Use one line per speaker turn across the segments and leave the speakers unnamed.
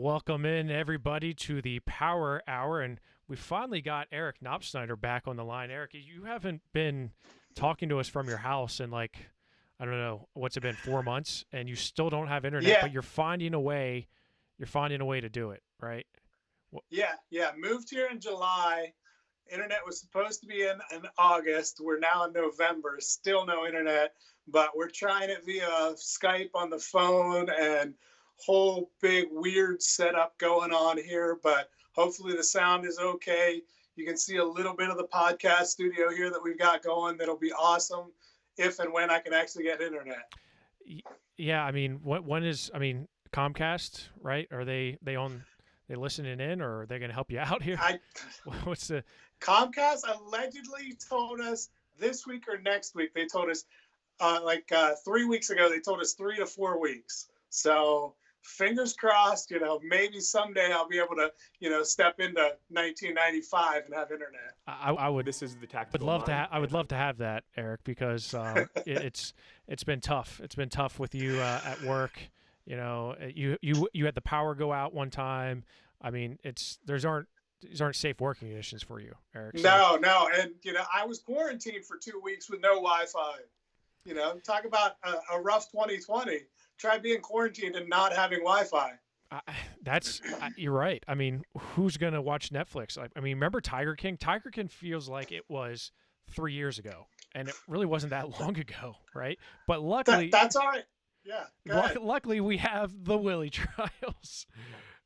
Welcome in everybody to the Power Hour, and we finally got Eric Knopsnyder back on the line. Eric, you haven't been talking to us from your house in like, I don't know, what's it been, 4 months, and you still don't have internet,
Yeah,
but you're finding a way. You're finding a way to do it, right?
yeah. Moved here in July. Internet was supposed to be in August. We're now in November. Still no internet, but we're trying it via Skype on the phone and whole big weird setup going on here. But hopefully the sound is okay. You can see a little bit of the podcast studio here that we've got going. That'll be awesome if and when I can actually get internet.
Yeah, I mean, when is? I mean, Comcast, right? Are they on? They listening in, or are they going to help you out here?
I
What's the?
Comcast allegedly told us this week or next week. They told us 3 weeks ago. They told us 3 to 4 weeks. So fingers crossed. Maybe someday I'll be able to step into 1995 and have internet.
I would.
This is the
Would
tactical
love to.
mind.
I would love to have that, Eric, because it's been tough. It's been tough with you at work. You had the power go out one time. I mean, these aren't safe working conditions for you, Eric. So.
No, and I was quarantined for 2 weeks with no Wi-Fi. Talk about a rough 2020. Try being quarantined and not having Wi-Fi.
You're right. I mean, who's gonna watch Netflix? I mean, remember Tiger King? Tiger King feels like it was 3 years ago, and it really wasn't that long ago, right? But luckily,
That's all right. Yeah.
luckily we have the Willie Trials.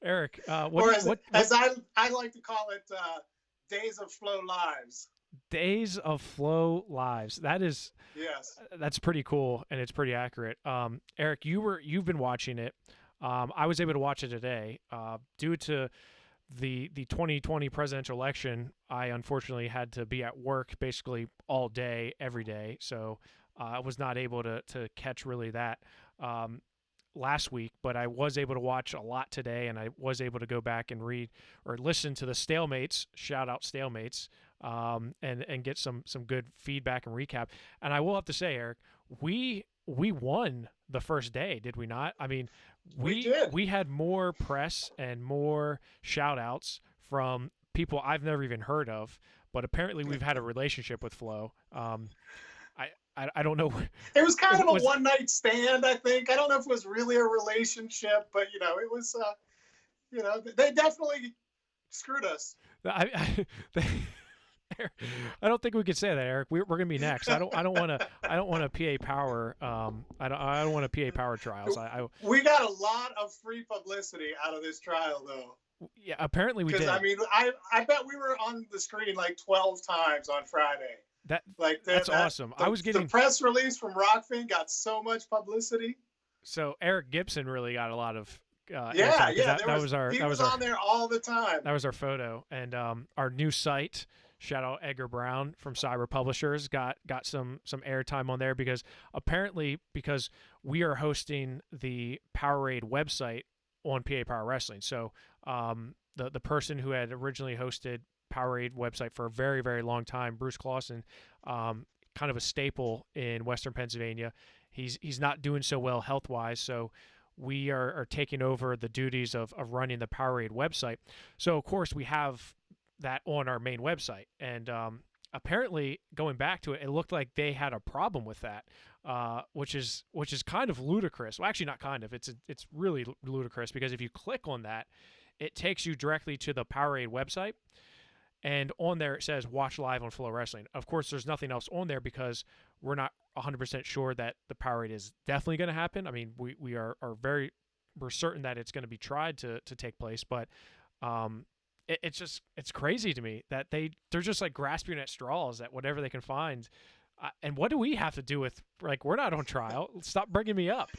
Eric,
Or as I like to call it, Days of Flow Lives.
Days of Flow Lives.
Yes.
That's pretty cool, and it's pretty accurate. Eric, you've been watching it. I was able to watch it today. Due to the 2020 presidential election, I unfortunately had to be at work basically all day, every day. So I was not able to catch really that last week, but I was able to watch a lot today, and I was able to go back and read or listen to the Stalemates, shout out Stalemates, and get some good feedback and recap. And I will have to say, Eric, we won the first day, did we not? I mean,
We did.
we had more press and more shout outs from people I've never even heard of, but apparently we've had a relationship with Flo. I don't know.
It was kind of a
Was
one night stand, I think. I don't know if it was really a relationship, but it was. They definitely screwed us.
I, I don't think we could say that, Eric. We're gonna be next. I don't want a PA Power. I don't want a PA Power trials.
We got a lot of free publicity out of this trial, though.
Yeah, apparently we did.
Because I mean, I bet we were on the screen like 12 times on Friday.
That's awesome. I was getting
the press release from Rockfin got so much publicity.
So Eric Gibson really got a lot of
Yeah. He was on there all the time.
That was our photo, and our new site. Shout out Edgar Brown from Cyber Publishers got some airtime on there because we are hosting the Powerade website on PA Power Wrestling. So the person who had originally hosted Powerade website for a very, very long time, Bruce Clausen, kind of a staple in Western Pennsylvania. He's not doing so well health wise, so we are taking over the duties of running the Powerade website. So of course we have that on our main website, and apparently going back to it, it looked like they had a problem with that, which is kind of ludicrous. Well, actually not kind of. It's really ludicrous because if you click on that, it takes you directly to the Powerade website. And on there it says watch live on Flow Wrestling. Of course, there's nothing else on there because we're not 100% sure that the Powerade is definitely going to happen. I mean, we're certain that it's going to be tried to take place, but it's crazy to me that they're just like grasping at straws at whatever they can find. And what do we have to do with, like, we're not on trial. Stop bringing me up.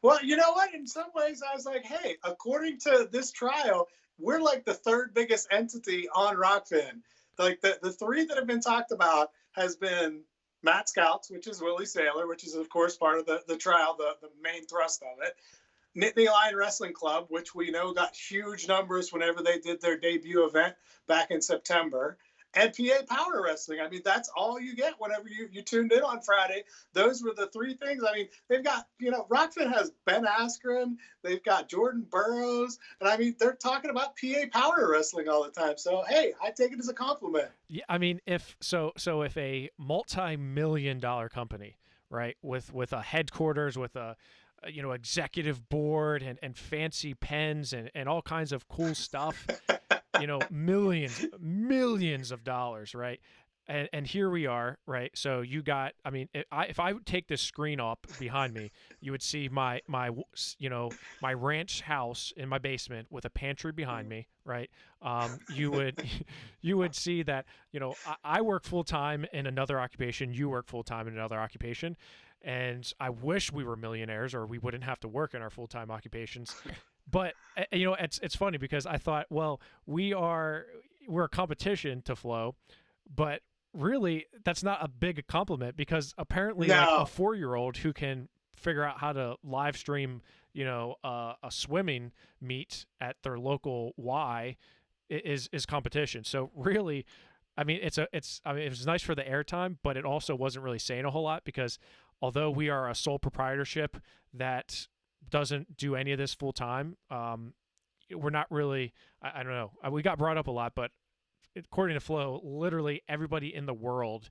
Well, you know what? In some ways, I was like, hey, according to this trial, we're like the third biggest entity on Rockfin. Like the three that have been talked about has been Matt Scouts, which is Willie Saylor, which is, of course, part of the trial, the main thrust of it. Nittany Lion Wrestling Club, which we know got huge numbers whenever they did their debut event back in September. and PA Power Wrestling. I mean, that's all you get whenever you tuned in on Friday. Those were the three things. I mean, they've got, Rockfin has Ben Askren, they've got Jordan Burroughs, and I mean, they're talking about PA Power Wrestling all the time. So, hey, I take it as a compliment.
Yeah, I mean, if a multi-million-dollar company, right, with a headquarters, with a executive board and fancy pens and all kinds of cool stuff, millions of dollars, right? And here we are, right? So you got, I mean, if I would take this screen up behind me, you would see my ranch house in my basement with a pantry behind me, right? You would see that, I work full time in another occupation, you work full time in another occupation, and I wish we were millionaires or we wouldn't have to work in our full time occupations. But it's funny because I thought, well, we're a competition to Flow, but really that's not a big compliment because apparently like a 4-year-old who can figure out how to live stream, a swimming meet at their local Y is competition. So really, I mean, it was nice for the airtime, but it also wasn't really saying a whole lot because although we are a sole proprietorship that doesn't do any of this full time, we're not really, I don't know, we got brought up a lot, but according to Flo, literally everybody in the world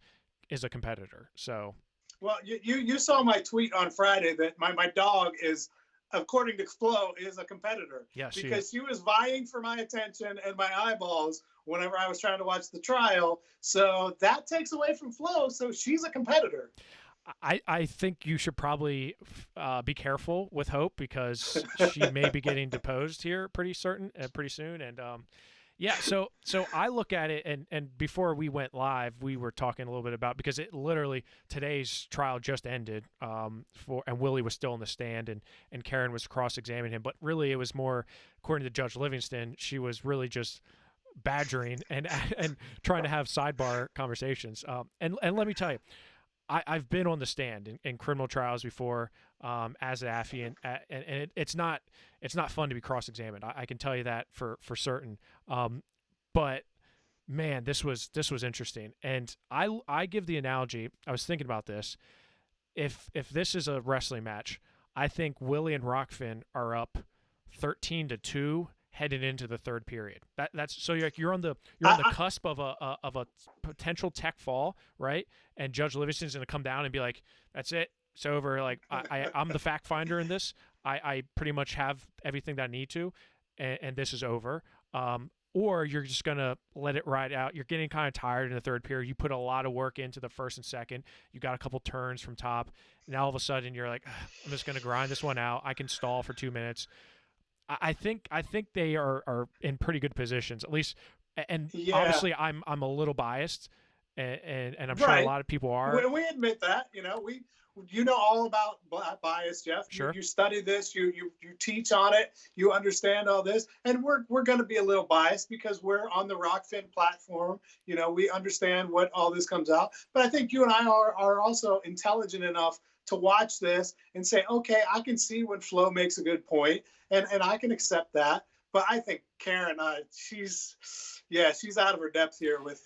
is a competitor. So,
well, you saw my tweet on Friday that my dog is, according to Flo, is a competitor.
Yes,
because she was vying for my attention and my eyeballs whenever I was trying to watch the trial. So that takes away from Flo. So she's a competitor.
I think you should probably be careful with Hope because she may be getting deposed here pretty soon. And yeah, so I look at it, and before we went live, we were talking a little bit about, because it literally, today's trial just ended, and Willie was still in the stand, and Karen was cross-examining him, but really it was more, according to Judge Livingston, she was really just badgering and trying to have sidebar conversations. And let me tell you, I've been on the stand in criminal trials before, as an affiant, and it's not fun to be cross-examined. I can tell you that for certain. But man, this was interesting, and I give the analogy. I was thinking about this. If this is a wrestling match, I think Willie and Rockfin are up 13-2 headed into the third period. That's so you're on the cusp of a potential tech fall, right? And Judge Livingston's going to come down and be like, "That's it, it's over." Like I'm the fact finder in this. I pretty much have everything that I need to, and this is over. Or you're just going to let it ride out. You're getting kind of tired in the third period. You put a lot of work into the first and second. You got a couple turns from top. Now all of a sudden you're like, I'm just going to grind this one out. I can stall for 2 minutes. I think they are in pretty good positions, at least. And obviously I'm a little biased, and I'm sure a lot of people are.
We admit that, you know all about bias, Jeff.
Sure.
You study this, you teach on it, you understand all this, and we're going to be a little biased because we're on the Rockfin platform. We understand what all this comes out, but I think you and I are also intelligent enough to watch this and say, okay, I can see when Flo makes a good point, and I can accept that. But I think Karen, she's out of her depth here with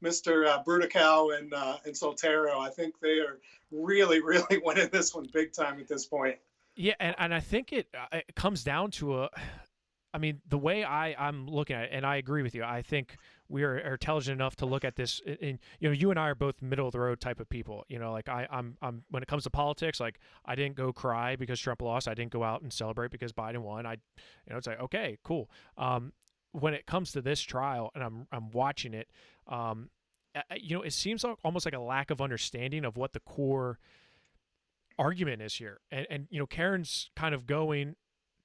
Mr. Brudical and Soltero. I think they are really, really winning this one big time at this point.
Yeah, and I think it comes down to the way I'm looking at it, and I agree with you. I think we are intelligent enough to look at this. And you and I are both middle of the road type of people. Like I'm when it comes to politics, like I didn't go cry because Trump lost. I didn't go out and celebrate because Biden won. It's like, okay, cool. When it comes to this trial, and I'm watching it, it seems like almost like a lack of understanding of what the core argument is here. And Karen's kind of going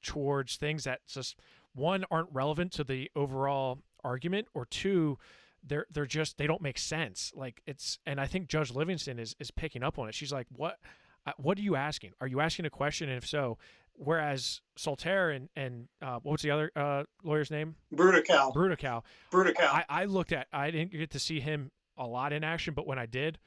towards things that just, one, aren't relevant to the overall argument, or two, they don't make sense. Like and I think Judge Livingston is picking up on it. She's like, what are you asking? Are you asking a question? And if so, whereas Soltaire and what's the other lawyer's name?
Brudical.
I didn't get to see him a lot in action, but when I did,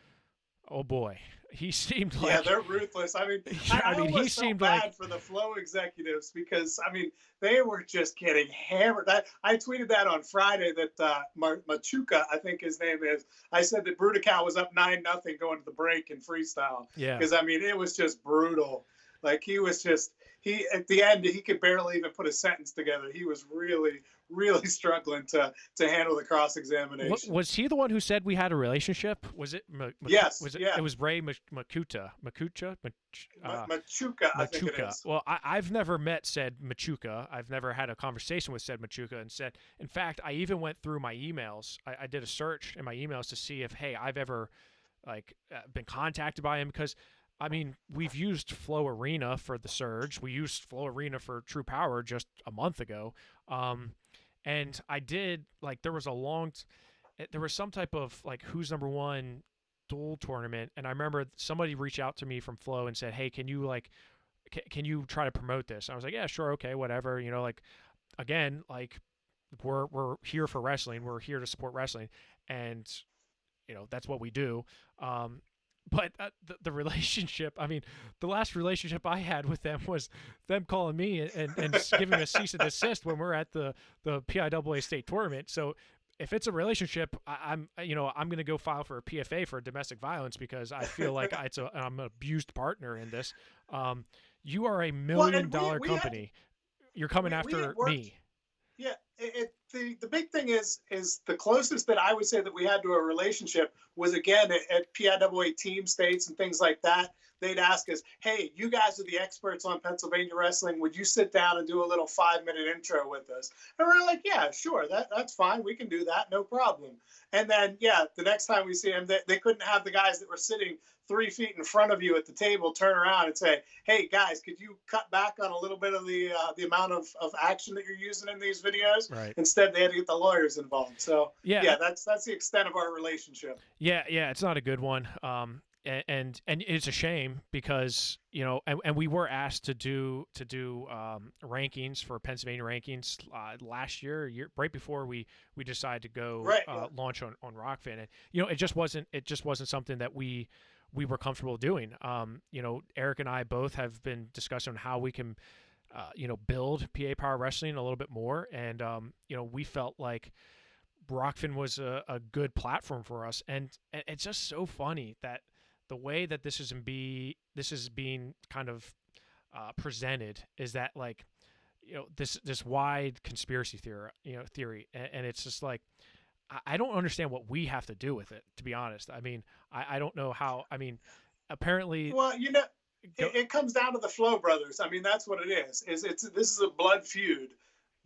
oh boy, he seemed
Yeah,
like
they're ruthless. I mean,
I
I
mean, he
almost felt
seemed
bad
like
for the Flow executives because, I mean, they were just getting hammered. I tweeted that on Friday that Machuca, I think his name is, I said that Brudical was up 9-0 going to the break in freestyle.
yeah.
Because, I mean, it was just brutal. Like, he was just, at the end, he could barely even put a sentence together. He was really, really struggling to handle the cross examination.
Was he the one who said we had a relationship? Was it?
Yes,
Was it?
yeah.
It was Ray Makuta.
Machuca, I think it
Machuca.
is.
Well, I've never met said Machuca. I've never had a conversation with said Machuca, and said, in fact, I even went through my emails. I did a search in my emails to see if, hey, I've ever been contacted by him, because I mean, we've used Flow Arena for the Surge. We used Flow Arena for True Power just a month ago. And I did, like, there was some type of, like, who's number one dual tournament. And I remember somebody reached out to me from Flow and said, hey, can you, like, can you try to promote this? And I was like, yeah, sure. Okay, whatever. You know, like, again, like, we're here for wrestling. We're here to support wrestling. And, you know, that's what we do. But the relationship, I mean, the last relationship I had with them was them calling me and giving a cease and desist when we're at the PIAA state tournament. So if it's a relationship, I'm going to go file for a PFA for domestic violence, because I feel like I'm an abused partner in this. You are $1 million company. You're coming after me.
Yeah, the big thing is the closest that I would say that we had to a relationship was, again, at PIAA team states and things like that. They'd ask us, hey, you guys are the experts on Pennsylvania wrestling. Would you sit down and do a little 5-minute intro with us? And we're like, yeah, sure, that's fine. We can do that, no problem. And then, yeah, the next time we see them, they couldn't have the guys that were sitting 3 feet in front of you at the table turn around and say, hey, guys, could you cut back on a little bit of the amount of action that you're using in these videos?
Right.
Instead, they had to get the lawyers involved. So,
yeah,
that's the extent of our relationship.
Yeah, it's not a good one. And it's a shame, because, you know, and we were asked to do rankings for Pennsylvania rankings last year right before we decided to go launch on Rockfin. And, you know, it just wasn't something that we were comfortable doing. You know, Eric and I both have been discussing on how we can build PA Power Wrestling a little bit more, and you know, we felt like Rockfin was a good platform for us. And it's just so funny that the way that this is being kind of presented is that, like, you know, this wide conspiracy theory, and it's just like, I don't understand what we have to do with it, to be honest. I mean, I don't know how. I mean, apparently,
well, you know, it comes down to the Flow brothers. I mean, that's what it is. This is a blood feud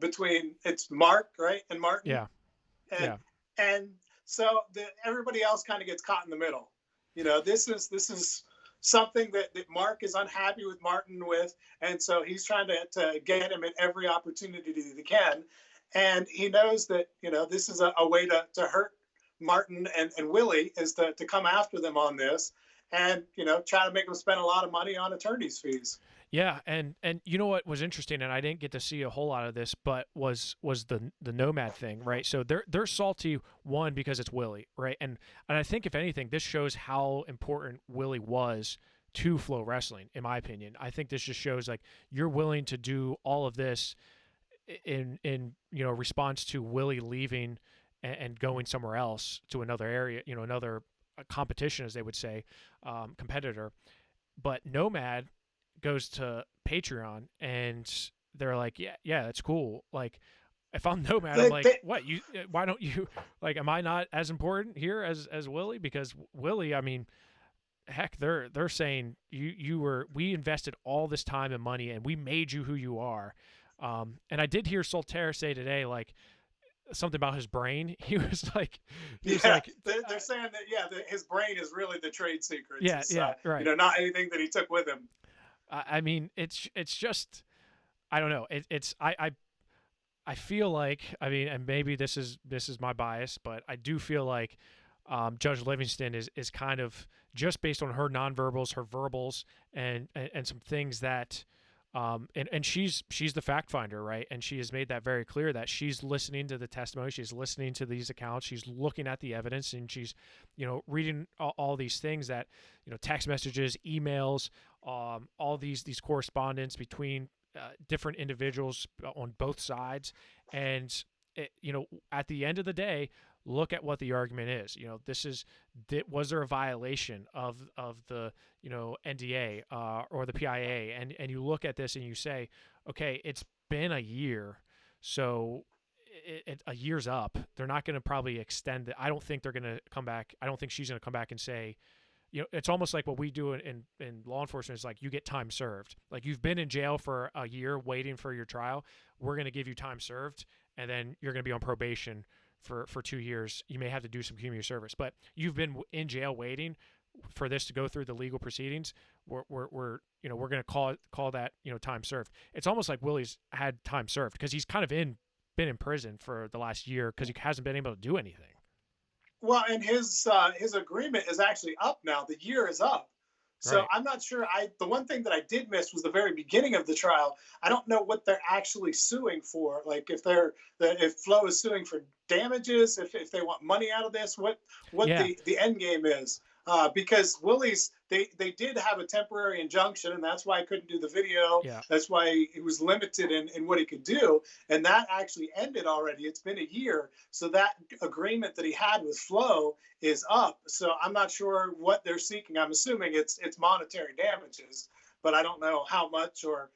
between, it's Mark, right, and Martin.
Yeah.
And so everybody else kind of gets caught in the middle. You know, this is something that Mark is unhappy with Martin with, and so he's trying to get him at every opportunity that he can. And he knows that, you know, this is a way to hurt Martin and Willie, is to come after them on this, and, you know, try to make them spend a lot of money on attorney's fees.
Yeah, and you know what was interesting, and I didn't get to see a whole lot of this, but was the Nomad thing, right? So they're salty, one, because it's Willie, right? And I think, if anything, this shows how important Willie was to Flow Wrestling, in my opinion. I think this just shows, like, you're willing to do all of this in you know, response to Willie leaving and going somewhere else to another area, you know, another competition, as they would say, competitor. But Nomad goes to Patreon, and they're like, yeah, that's cool. Like, if I'm Nomad, I'm like, what, why don't you, like, am I not as important here as Willie? Because Willie, I mean, heck, they're saying we invested all this time and money, and we made you who you are. And I did hear Solterra say today, like, something about his brain. He was like,
they're saying that, his brain is really the trade secret.
Right.
You know, not anything that he took with him.
I mean, it's just, I don't know. I feel like, I mean, and maybe this is my bias, but I do feel like Judge Livingston is kind of, just based on her nonverbals, her verbals, and some things that And she's the fact finder, right? And she has made that very clear that she's listening to the testimony, she's listening to these accounts, she's looking at the evidence, and she's, reading all these things that, text messages, emails, all these correspondence between different individuals on both sides, and at the end of the day, look at what the argument is. Was there a violation of the NDA or the PIA? And you look at this and you say, okay, it's been a year, so a year's up. They're not going to probably extend it. I don't think they're going to come back. I don't think she's going to come back and say, it's almost like what we do in law enforcement is like you get time served. Like you've been in jail for a year waiting for your trial. We're going to give you time served, and then you're going to be on probation for 2 years. You may have to do some community service, but you've been in jail waiting for this to go through the legal proceedings. We're going to call that time served. It's almost like Willie's had time served because he's kind of been in prison for the last year because he hasn't been able to do anything.
Well, and his agreement is actually up now. The year is up. So right. I'm not sure. The one thing that I did miss was the very beginning of the trial. I don't know what they're actually suing for. Like if Flo is suing for damages, if they want money out of this, what the end game is. Because Willie's, they did have a temporary injunction, and that's why I couldn't do the video.
Yeah.
That's why he was limited in what he could do. And that actually ended already. It's been a year. So that agreement that he had with Flo is up. So I'm not sure what they're seeking. I'm assuming it's monetary damages, but I don't know how much or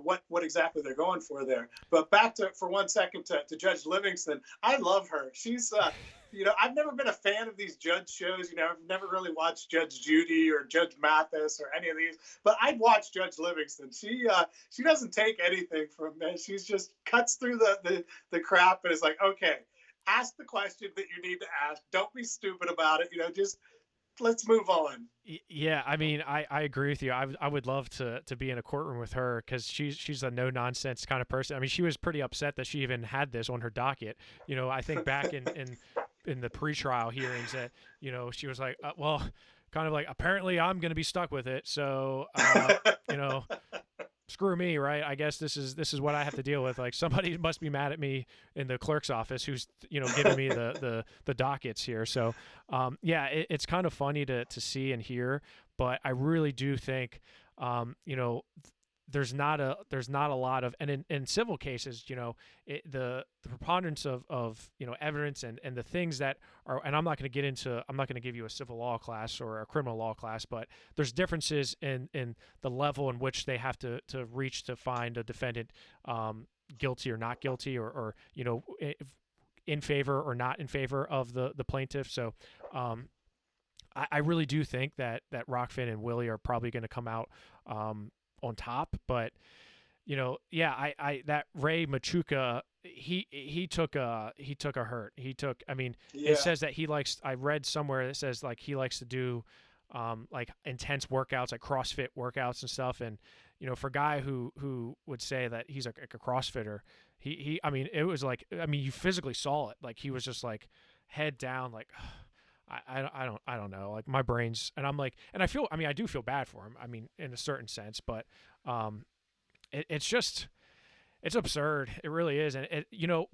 what exactly they're going for there. But back for 1 second to Judge Livingston. I love her. She's I've never been a fan of these judge shows. I've never really watched Judge Judy or Judge Mathis or any of these, but I'd watch Judge Livingston. She doesn't take anything from me. She's just cuts through the crap and is like, okay, ask the question that you need to ask. Don't be stupid about it. Just let's move on.
Yeah, I mean, I agree with you. I would love to be in a courtroom with her because she's a no nonsense kind of person. I mean, she was pretty upset that she even had this on her docket. I think back in the pretrial hearings that she was like, well, kind of like, apparently I'm going to be stuck with it, so screw me, right? I guess this is what I have to deal with. Like somebody must be mad at me in the clerk's office who's giving me the dockets here. So it's kind of funny to see and hear, but I really do think there's not a lot of, and in civil cases, the preponderance of evidence and the things that are, and I'm not going to give you a civil law class or a criminal law class, but there's differences in the level in which they have to reach to find a defendant guilty or not guilty, or in favor or not in favor of the plaintiff. So I really do think that Rockfin and Willie are probably going to come out on top, but that Ray Machuca, he took a hurt. It says that he likes, I read somewhere that says like he likes to do like intense workouts, like CrossFit workouts and stuff, and for a guy who would say that he's like a CrossFitter, it was like, you physically saw it, like he was just like head down, like I don't know, like my brain's, and I'm like, and I do feel bad for him, in a certain sense, but it's absurd. It really is. And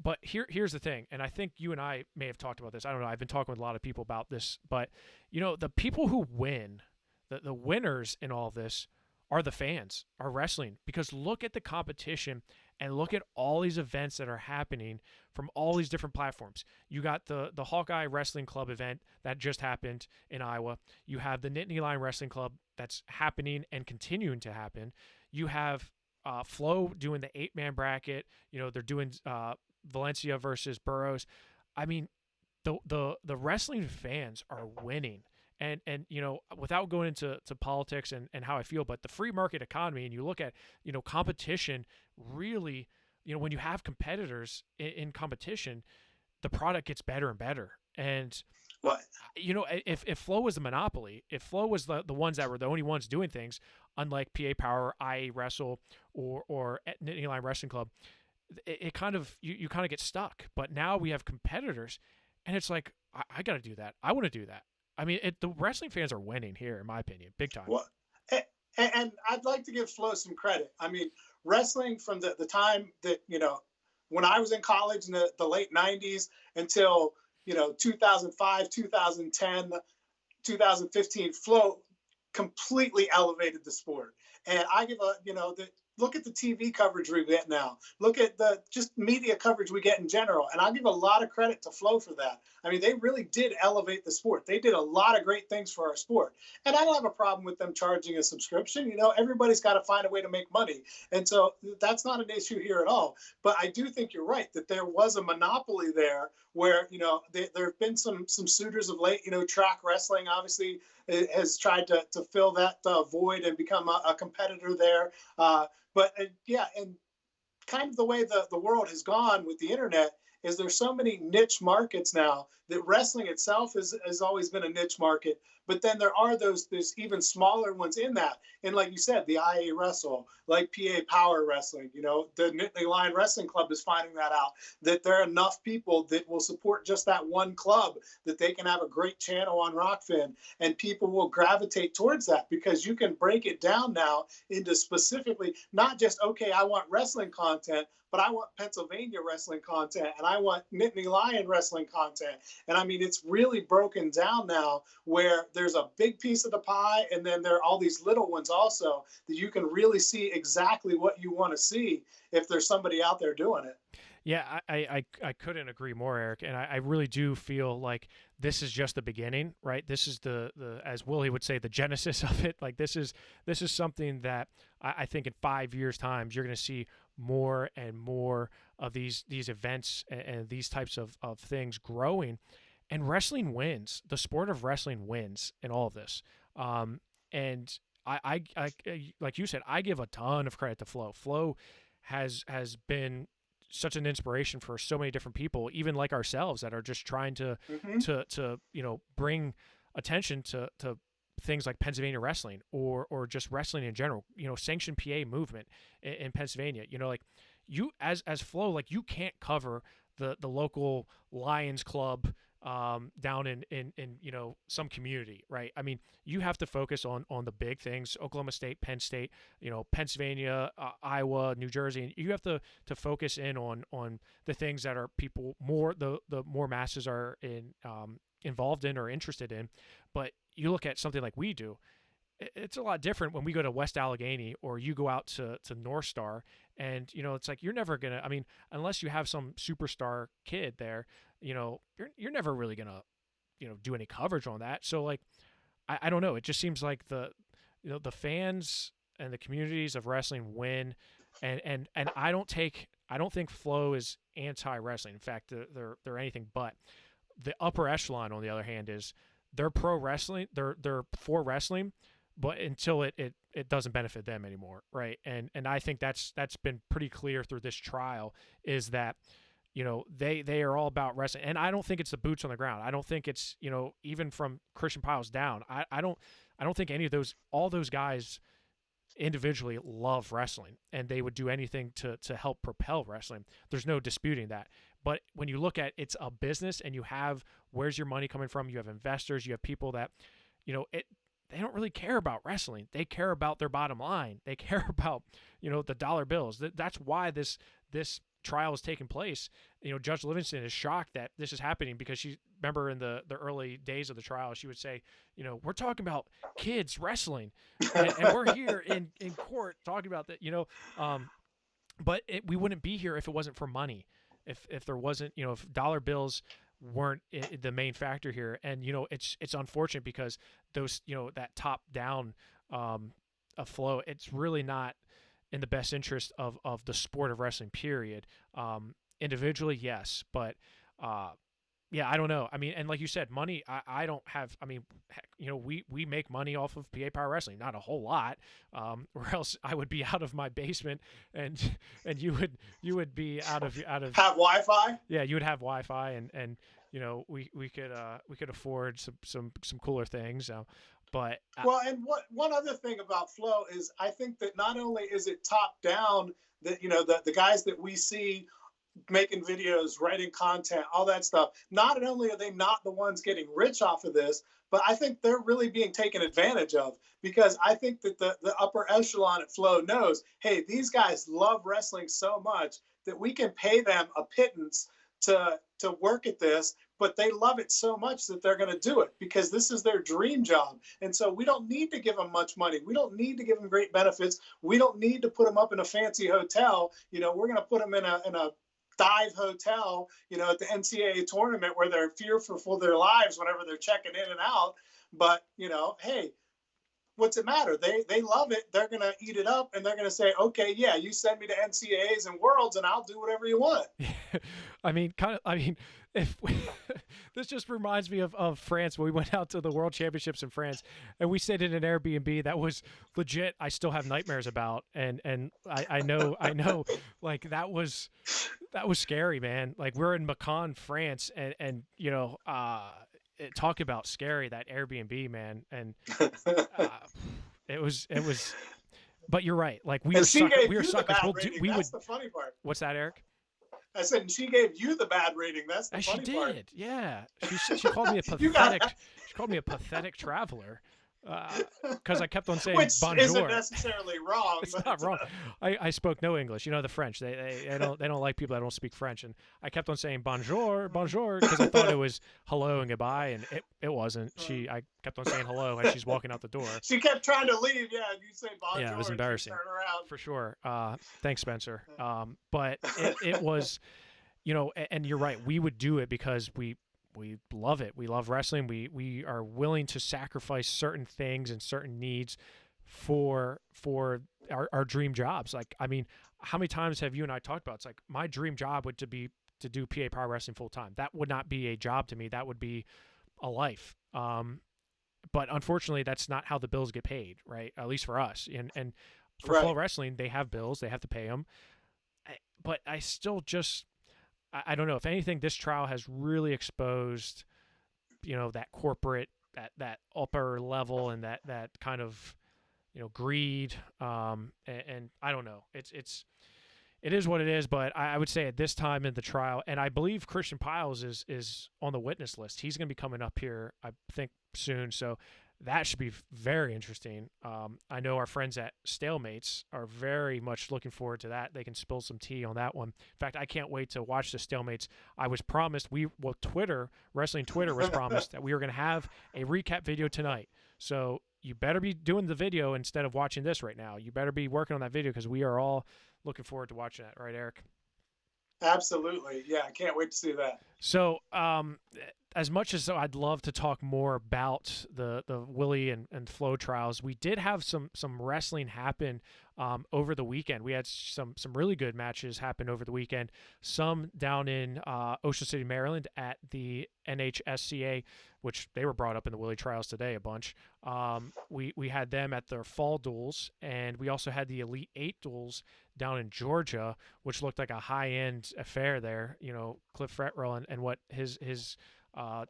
but here's the thing. And I think you and I may have talked about this. I don't know. I've been talking with a lot of people about this, but the people who win, the winners in all of this are the fans, are wrestling, because look at the competition and look at all these events that are happening from all these different platforms. You got the Hawkeye Wrestling Club event that just happened in Iowa. You have the Nittany Lion Wrestling Club that's happening and continuing to happen. You have Flo doing the 8-man bracket. They're doing Valencia versus Burroughs. The wrestling fans are winning. And without going into politics and how I feel, but the free market economy, and you look at, competition really, when you have competitors in competition, the product gets better and better. And, if Flo was the monopoly, if Flo was the ones that were the only ones doing things, unlike PA Power, IA Wrestle, or Nittany Lion Wrestling Club, it kind of, you kind of get stuck. But now we have competitors, and it's like, I got to do that. I want to do that. The wrestling fans are winning here, in my opinion, big time.
Well, and I'd like to give Flo some credit. I mean, wrestling from the time that, when I was in college in the late 90s until, 2005, 2010, 2015, Flo completely elevated the sport. And I give look at the TV coverage we get now. Look at the just media coverage we get in general. And I give a lot of credit to Flo for that. I mean, they really did elevate the sport. They did a lot of great things for our sport. And I don't have a problem with them charging a subscription. Everybody's got to find a way to make money. And so that's not an issue here at all. But I do think you're right that there was a monopoly there where, there have been some suitors of late. Track wrestling obviously has tried to fill that void and become a competitor there. But and kind of the way the world has gone with the internet is there's so many niche markets now that wrestling itself has always been a niche market. But then there are there's even smaller ones in that. And like you said, the IA Wrestle, like PA Power Wrestling, the Nittany Lion Wrestling Club is finding that out, that there are enough people that will support just that one club that they can have a great channel on Rockfin, and people will gravitate towards that because you can break it down now into specifically not just, okay, I want wrestling content, but I want Pennsylvania wrestling content, and I want Nittany Lion wrestling content. And I mean, it's really broken down now where there's a big piece of the pie, and then there are all these little ones also that you can really see exactly what you want to see if there's somebody out there doing it.
Yeah, I couldn't agree more, Eric. And I really do feel like this is just the beginning, right? This is the as Willie would say, the genesis of it. Like this is something that I think in 5 years' time, you're going to see more and more of these events and these types of things growing. And wrestling wins. The sport of wrestling wins in all of this. And I like you said, I give a ton of credit to Flo. Flo has been such an inspiration for so many different people, even like ourselves, that are just trying to bring attention to things like Pennsylvania wrestling or just wrestling in general. Sanctioned PA movement in Pennsylvania. Like you as Flo, like you can't cover the local Lions Club down in some community, right? I mean, you have to focus on the big things: Oklahoma State, Penn State, Pennsylvania, Iowa, New Jersey. And you have to focus in on the things that are people more the more masses are involved in or interested in. But you look at something like we do. It's a lot different when we go to West Allegheny or you go out to North Star, and it's like you're never gonna. I mean, unless you have some superstar kid there, you're never really gonna do any coverage on that. So like I don't know, it just seems like the fans and the communities of wrestling win, and I don't think Flo is anti-wrestling. In fact, they're anything but. The upper echelon, on the other hand, is they're pro wrestling, they're for wrestling, but until it doesn't benefit them anymore, right? And I think that's been pretty clear through this trial, is that they are all about wrestling. And I don't think it's the boots on the ground. I don't think it's even from Christian Piles down. I don't think all those guys individually love wrestling, and they would do anything to help propel wrestling. There's no disputing that. But when you look at it's a business, and you have where's your money coming from? You have investors, you have people that they don't really care about wrestling. They care about their bottom line. They care about the dollar bills. That's why this trial is taking place. Judge Livingston is shocked that this is happening, because she remember in the early days of the trial, she would say, we're talking about kids wrestling, and we're here in court talking about that. But we wouldn't be here if it wasn't for money. If there wasn't, if dollar bills weren't the main factor here. And it's unfortunate, because those that top down flow, it's really not in the best interest of the sport of wrestling, period. Individually, yes, but yeah, I don't know. I mean, and like you said, money, I don't have. I mean, heck, we make money off of PA Power Wrestling, not a whole lot, or else I would be out of my basement, and you would be out of
have Wi-Fi.
Yeah, you would have Wi-Fi, and we could afford some cooler things. But
well, and one other thing about Flo is, I think that not only is it top down, that the guys that we see making videos, writing content, all that stuff, not only are they not the ones getting rich off of this, but I think they're really being taken advantage of, because I think that the upper echelon at Flow knows, hey, these guys love wrestling so much that we can pay them a pittance to work at this, but they love it so much that they're going to do it because this is their dream job. And so we don't need to give them much money. We don't need to give them great benefits. We don't need to put them up in a fancy hotel. You know, we're going to put them in a dive hotel, you know, at the NCAA tournament where they're fearful for their lives whenever they're checking in and out. But, you know, hey, what's it matter? They love it. They're going to eat it up, and they're going to say, okay, yeah, you send me to NCAAs and Worlds and I'll do whatever you want.
If this just reminds me of France, when we went out to the World Championships in France and we stayed in an Airbnb that was legit. I still have nightmares about, and I know, like that was scary, man. Like we're in Macon, France, and you know, talk about scary, that Airbnb, man. And it was, but you're right. Like we were suckers. That's the funny part. What's that, Eric?
I said, and she gave you the bad rating. That's the funny part.
She did, yeah. She called me a pathetic. She called me a pathetic traveler because I kept on saying
which
bonjour.
Isn't necessarily wrong.
It's not wrong. I spoke no English. You know, the French. They don't like people that don't speak French, and I kept on saying bonjour because I thought it was hello and goodbye, and it wasn't. I kept on saying hello as she's walking out the door.
She kept trying to leave. Yeah, you say bonjour.
Yeah, it was embarrassing.
Turn around.
For sure. Thanks, Spencer. But it was, you know, and you're right. We would do it because we love it. We love wrestling. We are willing to sacrifice certain things and certain needs for our dream jobs. Like, I mean, how many times have you and I talked about, it's like my dream job would be to do PA Power Wrestling full time. That would not be a job to me. That would be a life. But unfortunately, that's not how the bills get paid, right? At least for us. And for Flow Wrestling, they have bills. They have to pay them. But I still just, I don't know. If anything, this trial has really exposed, you know, that corporate, that upper level, and that kind of, you know, greed. And I don't know. It is what it is. But I would say at this time in the trial, and I believe Christian Piles is on the witness list. He's going to be coming up here, I think, soon. So that should be very interesting. I know our friends at Stalemates are very much looking forward to that. They can spill some tea on that one. In fact, I can't wait to watch the Stalemates. I was promised, Wrestling Twitter was promised that we were going to have a recap video tonight. So you better be doing the video instead of watching this right now. You better be working on that video because we are all looking forward to watching that. Right, Eric?
Absolutely. Yeah, I can't wait to see that.
So, as much as I'd love to talk more about the Willie and Flo trials, we did have some wrestling happen over the weekend. We had some really good matches happen over the weekend. Some down in Ocean City, Maryland at the NHSCA, which they were brought up in the Willie Trials today a bunch. We had them at their Fall Duals, and we also had the Elite 8 Duals down in Georgia, which looked like a high-end affair there. You know, Cliff Fretwell and what his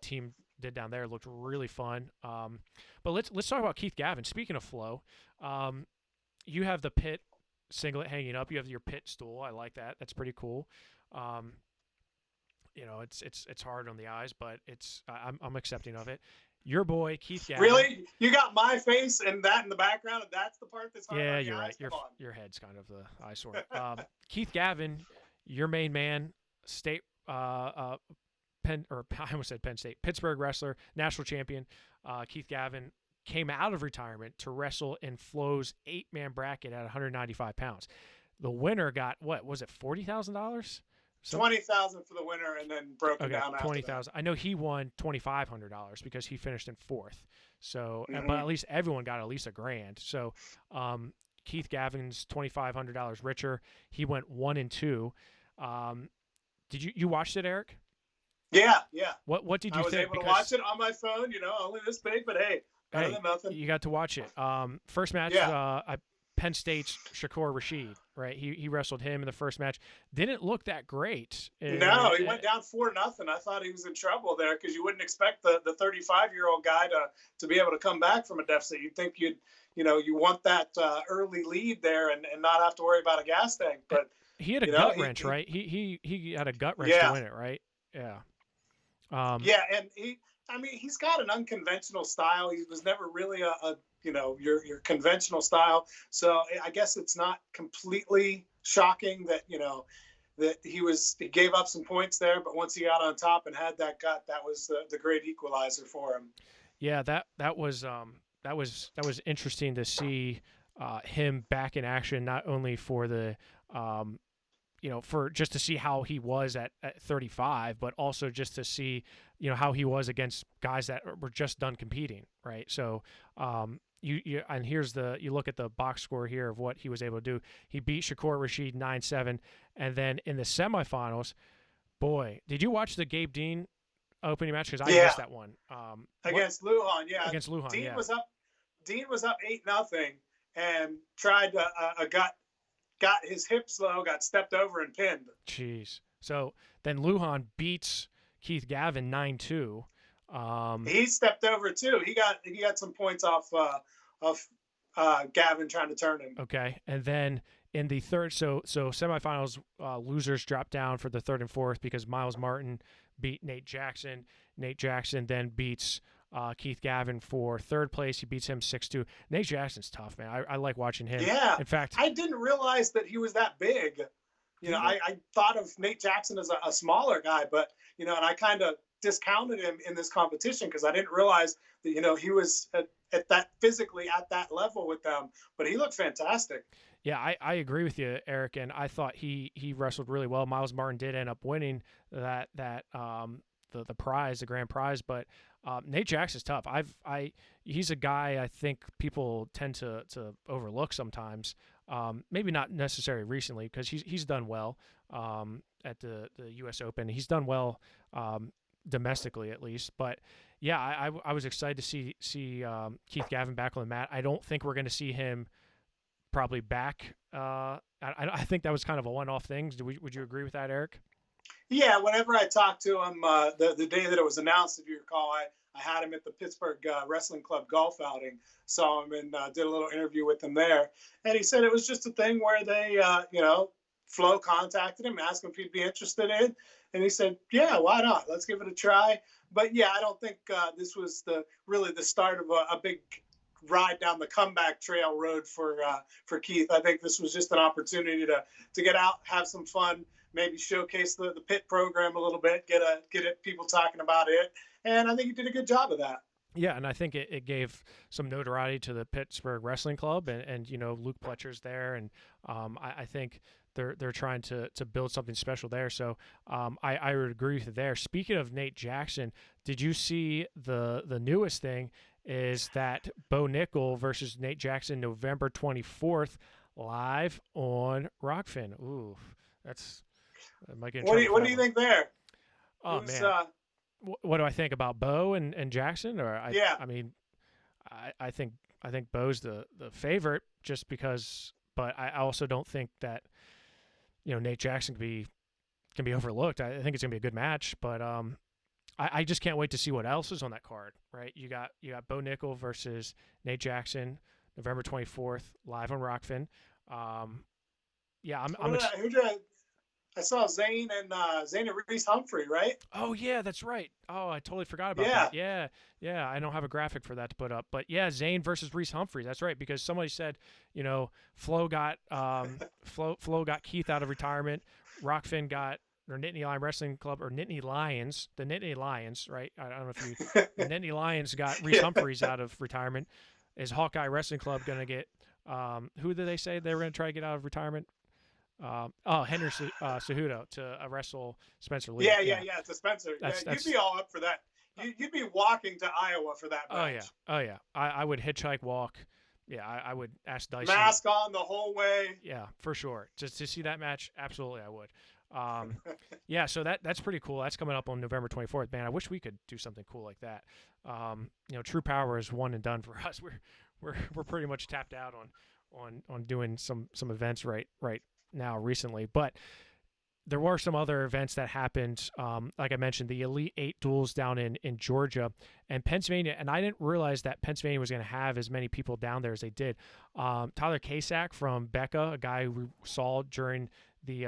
team did down there looked really fun. But let's talk about Keith Gavin. Speaking of Flo, you have the pit singlet hanging up. You have your pit stool. I like that. That's pretty cool. You know, it's hard on the eyes, but I'm accepting of it. Your boy Keith Gavin.
Really? You got my face and that in the background, and that's the part that's hard.
Yeah, you're right. Your head's kind of the eyesore. Keith Gavin, your main man, state I almost said Penn State, Pittsburgh wrestler, national champion. Keith Gavin came out of retirement to wrestle in Flo's 8-man bracket at 195 pounds. The winner got, what was it, $40,000?
$20,000 for the winner, and then broke it down after
$20,000. I know he won $2,500 because he finished in 4th. So, but at least everyone got at least $1,000. So, Keith Gavin's $2,500 richer. He went 1-2. Did you watched it, Eric?
Yeah.
What did you think?
I was able to watch it on my phone. You know, only this big, but hey, better than nothing.
You got to watch it. First match, Penn State's Shakur Rashid, right? He wrestled him in the first match. Didn't look that great.
No, he went down 4-0. I thought he was in trouble there because you wouldn't expect the 35-year-old guy to be able to come back from a deficit. You'd think you want that early lead there and not have to worry about a gas tank. But
he had a gut wrench, right? He had a gut wrench to win it, right? Yeah.
And I mean, he's got an unconventional style. He was never really a your conventional style. So I guess it's not completely shocking that that he gave up some points there, but once he got on top and had that gut, that was the great equalizer for him.
Yeah, that was interesting to see him back in action, not only for the for just to see how he was at 35, but also just to see, how he was against guys that were just done competing, right? So, you and you look at the box score here of what he was able to do. He beat Shakur Rashid 9-7, and then in the semifinals, boy, did you watch the Gabe Dean opening match? Because I missed that one.
Against Lujan, yeah.
Against Lujan,
Dean
yeah.
Dean was up 8-0 and tried to got his hips low, got stepped over and pinned.
Jeez. So then Lujan beats Keith Gavin 9-2.
He stepped over too. He got some points off Gavin trying to turn him.
Okay, and then in the third, so semifinals, losers drop down for the third and fourth because Miles Martin beat Nate Jackson. Nate Jackson then beats Keith Gavin for third place. He beats him 6-2. Nate Jackson's tough, man. I like watching him.
Yeah.
In fact,
I didn't realize that he was that big. I thought of Nate Jackson as a smaller guy, but and I kind of discounted him in this competition because I didn't realize that he was at that physically at that level with them. But he looked fantastic.
Yeah, I agree with you, Eric, and I thought he wrestled really well. Miles Martin did end up winning the prize, the grand prize, but Nate Jackson's tough. He's a guy I think people tend to overlook sometimes. Maybe not necessarily recently because he's done well at the U.S. Open. He's done well domestically at least, but yeah, I was excited to see Keith Gavin back on the mat. I don't think we're going to see him probably back. I think that was kind of a one-off thing. Would you agree with that, Eric?
Yeah, whenever I talked to him the day that it was announced, if you recall, I had him at the Pittsburgh Wrestling Club golf outing, saw him and did a little interview with him there. And he said it was just a thing where they, Flo contacted him, asked him if he'd be interested in. And he said, yeah, why not? Let's give it a try. But yeah, I don't think this was really the start of a big ride down the comeback trail road for Keith. I think this was just an opportunity to get out, have some fun, maybe showcase the pit program a little bit, get people talking about it. And I think he did a good job of that.
Yeah, and I think it gave some notoriety to the Pittsburgh Wrestling Club, and Luke Pletcher's there, and I think they're trying to build something special there. So I would agree with you there. Speaking of Nate Jackson, did you see the newest thing is that Bo Nickel versus Nate Jackson November 24th live on Rockfin? Ooh, that might get in trouble.
What do you think there?
Oh, man. What do I think about Bo and Jackson?
Yeah.
I mean, I think Bo's the favorite just because, but I also don't think that Nate Jackson can be overlooked. I think it's gonna be a good match, but I just can't wait to see what else is on that card. Right? You got Bo Nickel versus Nate Jackson November 24th live on Rockfin. Yeah,
I saw Zane and Reese Humphrey, right?
Oh yeah, that's right. Oh, I totally forgot about that. Yeah. I don't have a graphic for that to put up, but yeah, Zane versus Reese Humphrey. That's right, because somebody said, Flo got Keith out of retirement. Rockfin got Nittany Lion Wrestling Club or Nittany Lions, the Nittany Lions, right? I don't know if the Nittany Lions got Reese Humphreys out of retirement. Is Hawkeye Wrestling Club going to get? Who did they say they were going to try to get out of retirement? Henry Cejudo to wrestle Spencer Lee.
Yeah, to Spencer. You'd be all up for that. You'd be walking to Iowa for that match.
Oh yeah. I would hitchhike, walk. Yeah, I would ask Dyson.
Mask on the whole way.
Yeah, for sure. Just to see that match, absolutely, I would. Yeah, so that's pretty cool. That's coming up on November 24th. Man, I wish we could do something cool like that. True Power is one and done for us. We're pretty much tapped out on doing some events right now recently, but there were some other events that happened. Like I mentioned, the Elite 8 duels down in Georgia and Pennsylvania, and I didn't realize that Pennsylvania was going to have as many people down there as they did. Tyler Casak from Becca, a guy we saw during the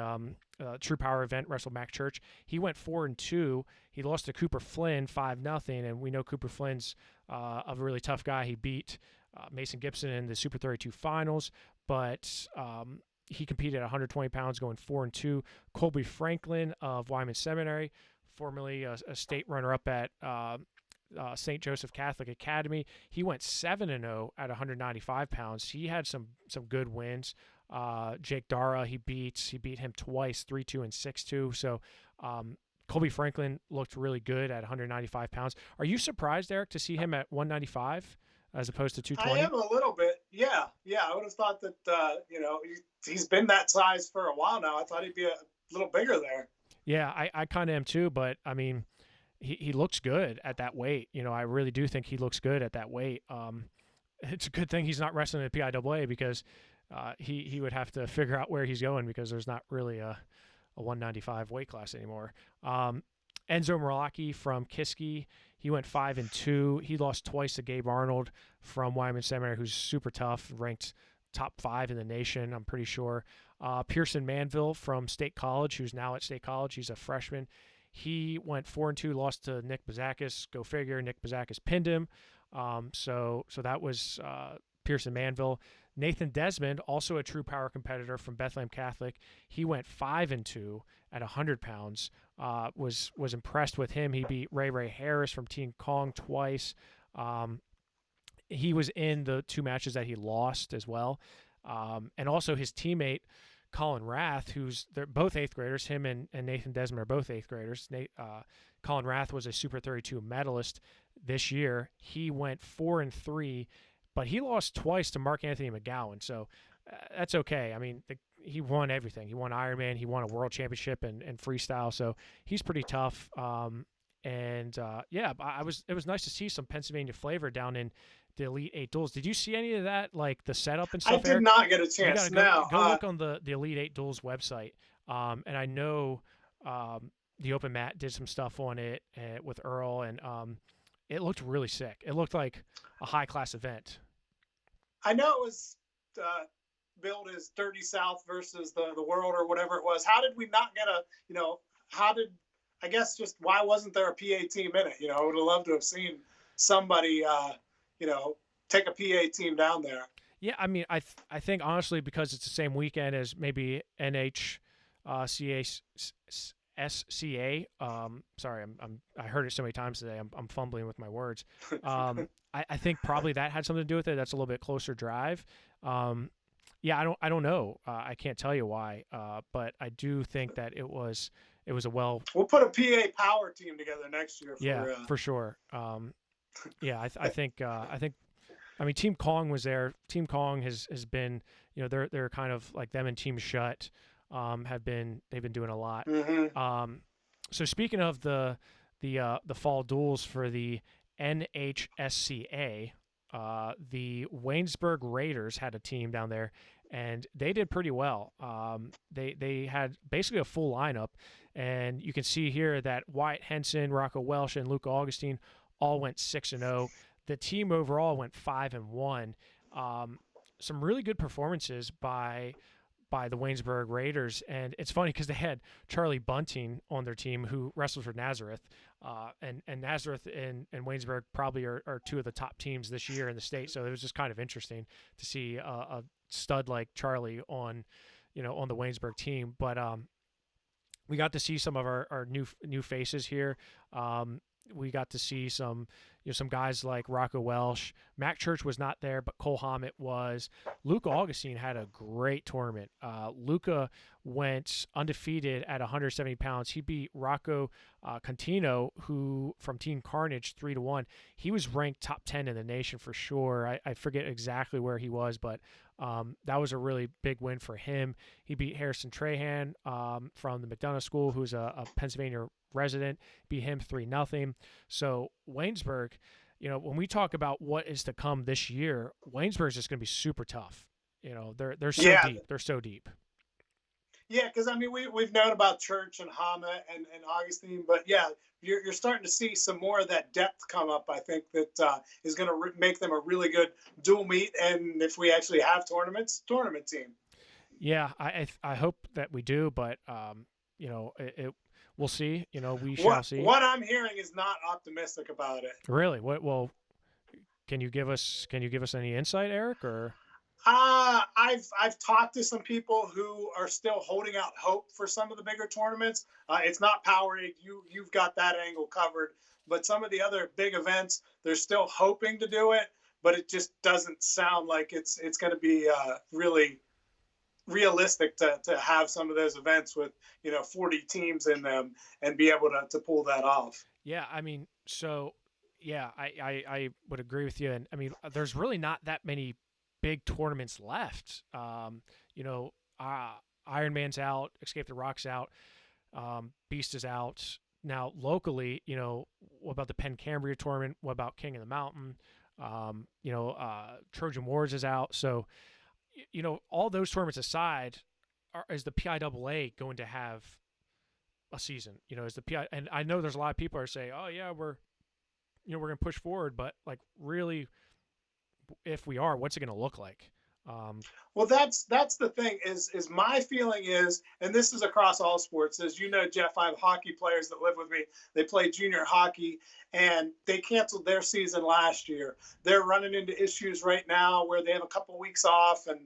True Power event, wrestled Mac Church. He went 4-2. He lost to Cooper Flynn 5-0, and we know Cooper Flynn's a really tough guy. He beat Mason Gibson in the Super 32 finals, but he competed at 120 pounds, going 4-2. Colby Franklin of Wyman Seminary, formerly a state runner-up at St. Joseph Catholic Academy. He went 7-0 at 195 pounds. He had some good wins. Jake Dara, he beat him twice, 3-2 and 6-2. So Colby Franklin looked really good at 195 pounds. Are you surprised, Eric, to see him at 195 as opposed to 220?
I am a little bit. Yeah. I would have thought that he's been that size for a while now. I thought he'd be a little bigger there.
Yeah, I kind of am too, but I mean, he looks good at that weight. I really do think he looks good at that weight. It's a good thing he's not wrestling at PIAA because he would have to figure out where he's going, because there's not really a 195 weight class anymore. Enzo Muraki from Kiski, he went 5-2. He lost twice to Gabe Arnold from Wyman Seminary, who's super tough, ranked top 5 in the nation, I'm pretty sure. Pearson Manville from State College, who's now at State College. He's a freshman. He went 4-2, lost to Nick Bazakis. Go figure, Nick Bazakis pinned him. So that was Pearson Manville. Nathan Desmond, also a True Power competitor from Bethlehem Catholic, he went 5-2 at 100 pounds. Was impressed with him. He beat Ray Harris from Team Kong twice. He was in the 2 matches that he lost as well. And also his teammate, Colin Rath, they're both 8th graders. Him and Nathan Desmond are both 8th graders. Colin Rath was a Super 32 medalist this year. He went 4-3, but he lost twice to Mark Anthony McGowan. So that's okay. I mean, he won everything. He won Ironman. He won a world championship and freestyle. So he's pretty tough. It was nice to see some Pennsylvania flavor down in the Elite 8 Duels. Did you see any of that, like the setup and stuff?
I did not get a chance.
Go look on the Elite 8 Duels website. And I know the Open Mat did some stuff on it with Earl, and it looked really sick. It looked like a high-class event.
I know it was billed as Dirty South versus the World or whatever it was. How did we not get why wasn't there a PA team in it? I would have loved to have seen somebody, take a PA team down there.
Yeah, I mean, I think honestly, because it's the same weekend as maybe NHCA SCA. Sorry, I heard it so many times today. I'm fumbling with my words. I think probably that had something to do with it. That's a little bit closer drive. I don't know. I can't tell you why. But I do think that it was we'll
put a PA power team together next year.
For sure. I think Team Kong was there. Team Kong has been, they're kind of like them and Team Shut. They've been doing a lot.
Mm-hmm.
So speaking of the fall duels for the NHSCA, the Waynesburg Raiders had a team down there, and they did pretty well. They had basically a full lineup, and you can see here that Wyatt Henson, Rocco Welsh, and Luke Augustine all went 6-0. The team overall went 5-1. Some really good performances by the Waynesburg Raiders. And it's funny because they had Charlie Bunting on their team, who wrestles for Nazareth. And Nazareth and Waynesburg probably are 2 of the top teams this year in the state. So it was just kind of interesting to see a stud like Charlie on the Waynesburg team. But we got to see some of our new faces here. We got to see some guys like Rocco Welsh. Mac Church was not there, but Cole Hammett was. Luke Augustine had a great tournament. Luca went undefeated at 170 pounds. He beat Rocco Contino, who from Team Carnage, 3-1. He was ranked top 10 in the nation for sure. I forget exactly where he was, but that was a really big win for him. He beat Harrison Trahan from the McDonough School, who's a Pennsylvania resident, beat him 3-0. So Waynesburg, when we talk about what is to come this year, Waynesburg is just going to be super tough. They're so deep. They're so deep.
Yeah, because we've known about Church and Hammett and Augustine, but yeah, you're starting to see some more of that depth come up. I think that is going to make them a really good dual meet, and if we actually have tournament team.
Yeah, I hope that we do, but we'll see. We shall
What
see.
what I'm hearing is not optimistic about it.
Really? What? Well, can you give us any insight, Eric? Or
I've talked to some people who are still holding out hope for some of the bigger tournaments. It's not Powerade. You've got that angle covered. But some of the other big events, they're still hoping to do it, but it just doesn't sound like it's going to be really realistic to have some of those events with 40 teams in them and be able to pull that off.
Yeah, I mean, so yeah, I would agree with you, and I mean, there's really not that many big tournaments left. Iron Man's out, Escape the Rock's out, Beast is out. Now locally, what about the Penn Cambria tournament? What about King of the Mountain? Trojan Wars is out. So, all those tournaments aside, is the PIAA going to have a season? Is the PI? And I know there's a lot of people are saying, "Oh yeah, we're going to push forward," but like really, if we are, what's it going to look like?
Well, that's the thing is my feeling is, and this is across all sports, as you know, Jeff, I have hockey players that live with me. They play junior hockey and they canceled their season last year. They're running into issues right now where they have a couple weeks off and,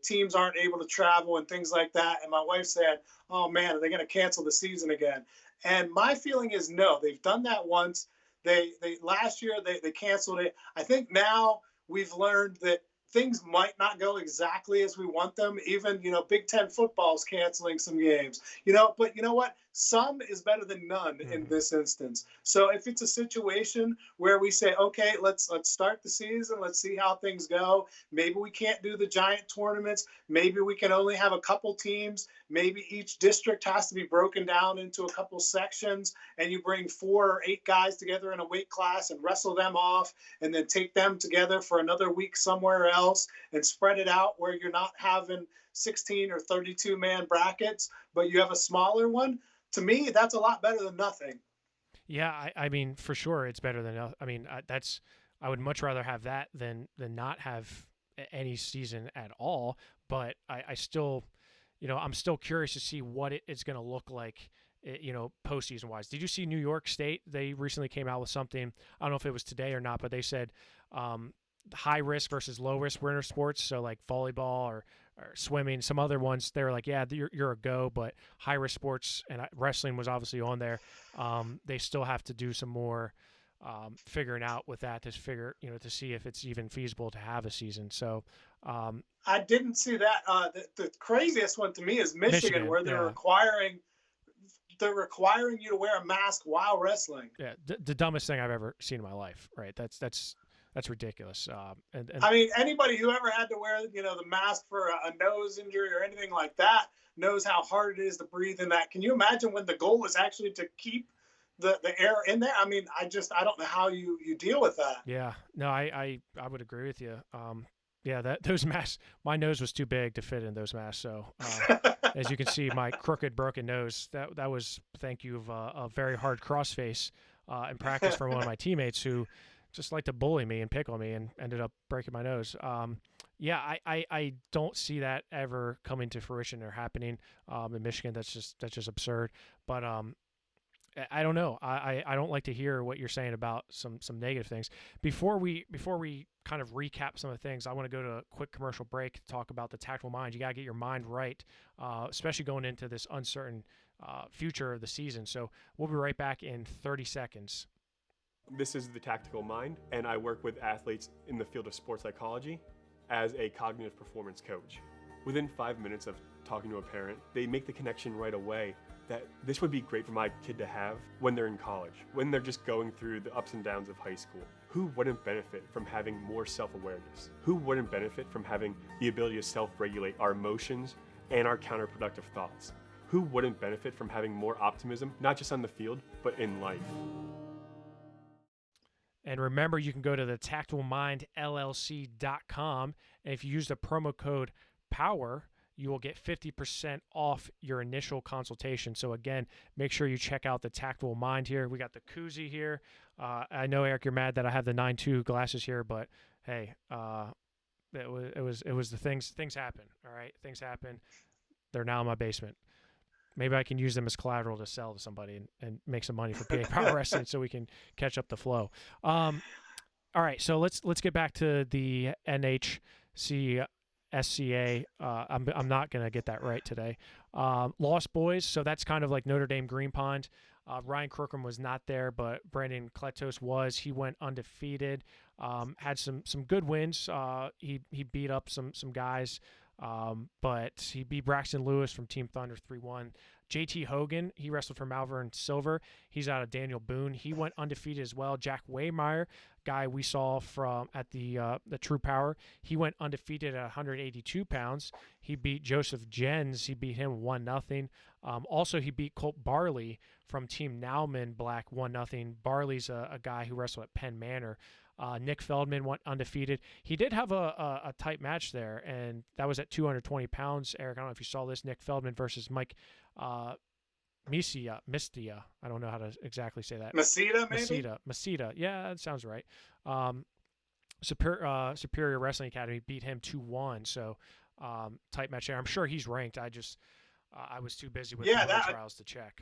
teams aren't able to travel and things like that. And my wife said, "Oh man, are they going to cancel the season again?" And my feeling is no, they've done that once. They last year they canceled it. I think now we've learned that things might not go exactly as we want them. Even, Big Ten football's canceling some games, but you know what? Some is better than none in this instance. So if it's a situation where we say, okay, let's start the season, let's see how things go. Maybe we can't do the giant tournaments. Maybe we can only have a couple teams. Maybe each district has to be broken down into a couple sections and you bring 4 or 8 guys together in a weight class and wrestle them off and then take them together for another week somewhere else and spread it out where you're not having 16 or 32 man brackets, but you have a smaller one. To me, that's a lot better than nothing.
Yeah, I mean, for sure, it's better than. I mean, I would much rather have that than not have any season at all. But I still, I'm still curious to see what it's going to look like, postseason wise. Did you see New York State? They recently came out with something. I don't know if it was today or not, but they said high risk versus low risk winter sports. So like volleyball or swimming, some other ones, they were like, yeah, you're a go, but high risk sports, and wrestling was obviously on there. They still have to do some more figuring out with that to see if it's even feasible to have a season. So
I didn't see that. The craziest one to me is Michigan where they're requiring you to wear a mask while wrestling.
Yeah, the dumbest thing I've ever seen in my life. Right? That's ridiculous. And
I mean, anybody who ever had to wear, the mask for a nose injury or anything like that knows how hard it is to breathe in that. Can you imagine when the goal is actually to keep the air in there? I mean, I don't know how you deal with that.
Yeah, no, I would agree with you. Yeah, those masks, my nose was too big to fit in those masks. So as you can see, my crooked, broken nose, that was thank you of a very hard crossface in practice from one of my teammates who just like to bully me and pick on me and ended up breaking my nose. I don't see that ever coming to fruition or happening in Michigan. That's just absurd. But I don't know. I don't like to hear what you're saying about some negative things. Before we kind of recap some of the things, I want to go to a quick commercial break to talk about the tactical mind. You got to get your mind right, especially going into this uncertain future of the season. So we'll be right back in 30 seconds.
This is The Tactical Mind, and I work with athletes in the field of sports psychology as a cognitive performance coach. Within 5 minutes of talking to a parent, they make the connection right away that this would be great for my kid to have when they're in college, when they're just going through the ups and downs of high school. Who wouldn't benefit from having more self-awareness? Who wouldn't benefit from having the ability to self-regulate our emotions and our counterproductive thoughts? Who wouldn't benefit from having more optimism, not just on the field, but in life?
And remember, you can go to the tacticalmindllc.com, and if you use the promo code POWER, you will get 50% off your initial consultation. So again, make sure you check out the Tactical Mind here. We got the koozie here. I know, Eric, you're mad that I have the 9.2 glasses here, but hey, it was the things happen. All right, things happen. They're now in my basement. maybe I can use them as collateral to sell to somebody and make some money for PA Power Wrestling so we can catch up the flow. All right, so let's get back to the NHCSCA. I'm not gonna get that right today. Lost Boys, so that's kind of like Notre Dame Green Pond. Ryan Crookham was not there, but Brandon Kletos was. He went undefeated. Had some good wins. He beat up some guys, but he beat Braxton Lewis from Team Thunder 3-1. JT Hogan, he wrestled for Malvern Silver. He's out of Daniel Boone. He went undefeated as well. Jack Waymeyer, guy we saw from at the True Power, he went undefeated at 182 pounds. He beat Joseph Jens. He beat him 1-0. Also, he beat Colt Barley from Team Nauman Black 1-0. Barley's a guy who wrestled at Penn Manor. Nick Feldman went undefeated. He did have a tight match there, and that was at 220 pounds. Eric, I don't know if you saw this. Nick Feldman versus Mike Mistia. I don't know how to exactly say that.
Masita, maybe?
Masita. Yeah, that sounds right. Superior Wrestling Academy beat him 2-1. So tight match there. I'm sure he's ranked. I was too busy with Willie Trials to check.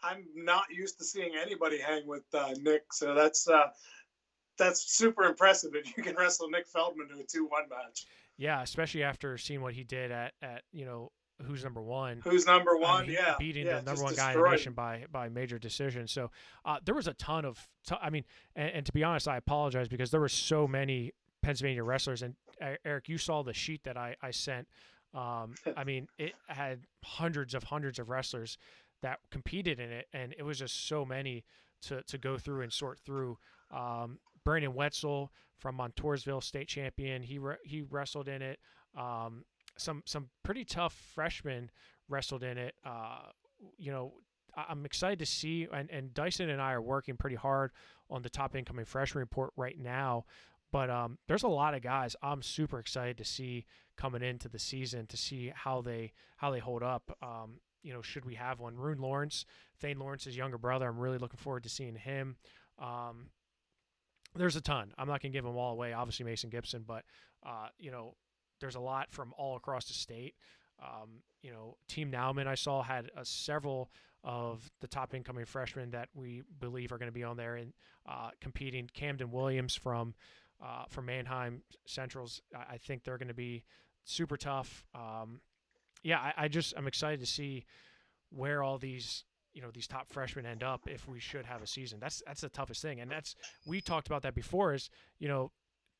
I'm not used to seeing anybody hang with Nick, so that's super impressive if you can wrestle Nick Feldman to a 2-1 match.
Yeah, especially after seeing what he did at Who's Number One.
Who's Number One,
beating the number one guy in the nation by major decision. So there was a ton of and to be honest, I apologize because there were so many Pennsylvania wrestlers. And Eric, you saw the sheet that I sent. It had hundreds of wrestlers that competed in it, and it was just so many to go through and sort through. Brandon Wetzel from Montoursville, state champion. He wrestled in it. Some pretty tough freshmen wrestled in it. I'm excited to see, and Dyson and I are working pretty hard on the top incoming freshman report right now. But there's a lot of guys I'm super excited to see coming into the season to see how they hold up. Should we have one? Rune Lawrence, Thane Lawrence's younger brother. I'm really looking forward to seeing him. There's a ton. I'm not going to give them all away. Obviously Mason Gibson, but there's a lot from all across the state. Team Nauman I saw had several of the top incoming freshmen that we believe are going to be on there and competing. Camden Williams from Mannheim Centrals. I think they're going to be super tough. I'm excited to see where all these top freshmen end up if we should have a season. That's the toughest thing. And we talked about that before is,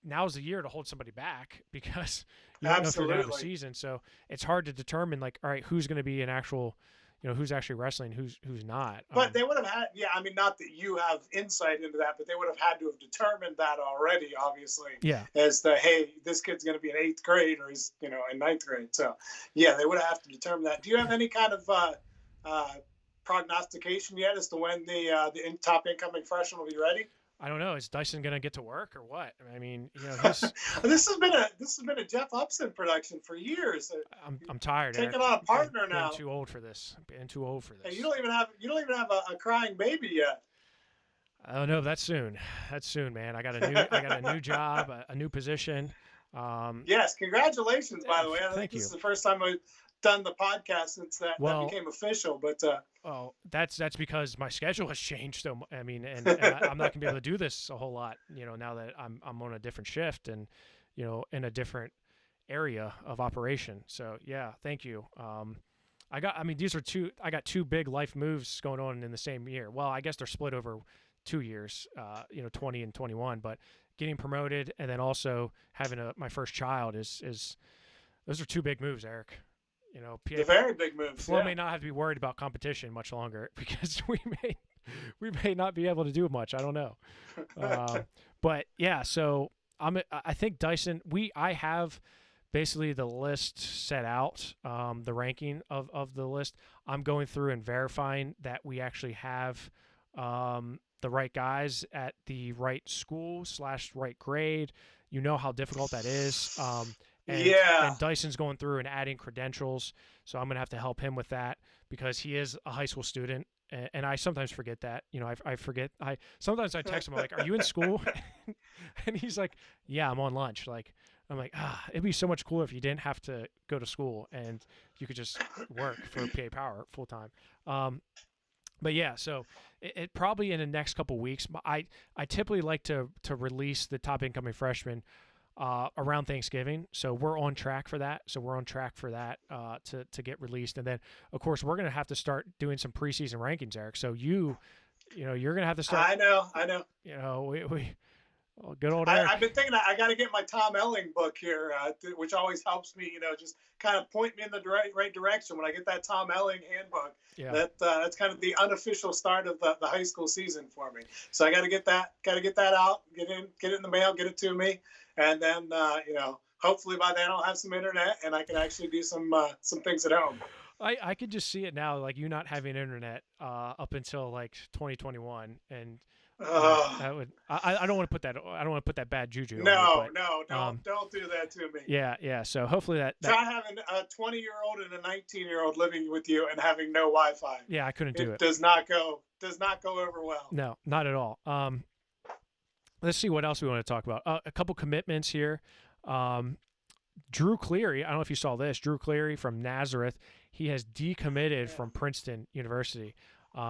now's the year to hold somebody back because you don't know if they're going to have a season. So it's hard to determine all right, who's going to be an actual, who's actually wrestling, who's not.
But they would have had, not that you have insight into that, but they would have had to have determined that already, obviously.
Yeah.
As hey, this kid's going to be in 8th grade or he's, in 9th grade. So, yeah, they would have to determine that. Do you have any kind of prognostication yet as to when the top incoming freshman will be ready?
I don't know. Is Dyson going to get to work or what?
He's this has been a Jeff Upson production for years.
I'm tired.
Taking on a partner now.
I'm too old for this.
Hey, you don't even have a crying baby yet.
Oh no, that's soon. That's soon, man. I got a new job, a new position.
Yes, congratulations, by the way. I think this is the first time I've done the podcast since that became official. But
that's because my schedule has changed. So and I'm not gonna be able to do this a whole lot. Now that I'm on a different shift and in a different area of operation. So yeah, thank you. I got two big life moves going on in the same year. Well, I guess they're split over 2 years. 20 and 21, but getting promoted and then also having my first child is those are two big moves, Eric.
The very big moves.
Flo may not have to be worried about competition much longer because we may not be able to do much. I don't know. But yeah, so I think Dyson. I have basically the list set out, the ranking of the list. I'm going through and verifying that we actually have the right guys at the right school / right grade. How difficult that is. And Dyson's going through and adding credentials, so I'm going to have to help him with that because he is a high school student, and I sometimes forget that. I forget. Sometimes I text him, I'm like, are you in school? And he's like, yeah, I'm on lunch. Like, I'm like, it'd be so much cooler if you didn't have to go to school and you could just work for PA Power full time. But yeah, so it probably in the next couple weeks. I typically like to release the top incoming freshmen around Thanksgiving, so we're on track for that. To get released, and then of course we're gonna have to start doing some preseason rankings, Eric. So you're gonna have to start.
I know.
You know, we good old Eric.
I've been thinking I got to get my Tom Elling book here, which always helps me, just kind of point me in the right direction when I get that Tom Elling handbook.
Yeah.
That's kind of the unofficial start of the high school season for me. So I got to get that out, get it in the mail, get it to me, and then hopefully by then I'll have some internet and I can actually do some things at home.
I could just see it now, like you not having internet up until like 2021, and that would I don't want to put that bad juju.
No, don't do that to me.
Yeah. So hopefully that
try having a 20-year-old and a 19-year-old living with you and having no Wi-Fi.
Yeah, I couldn't do it.
Does not go over well.
No, not at all. Let's see what else we want to talk about. A couple commitments here. Drew Cleary, I don't know if you saw this. Drew Cleary from Nazareth, he has decommitted from Princeton University.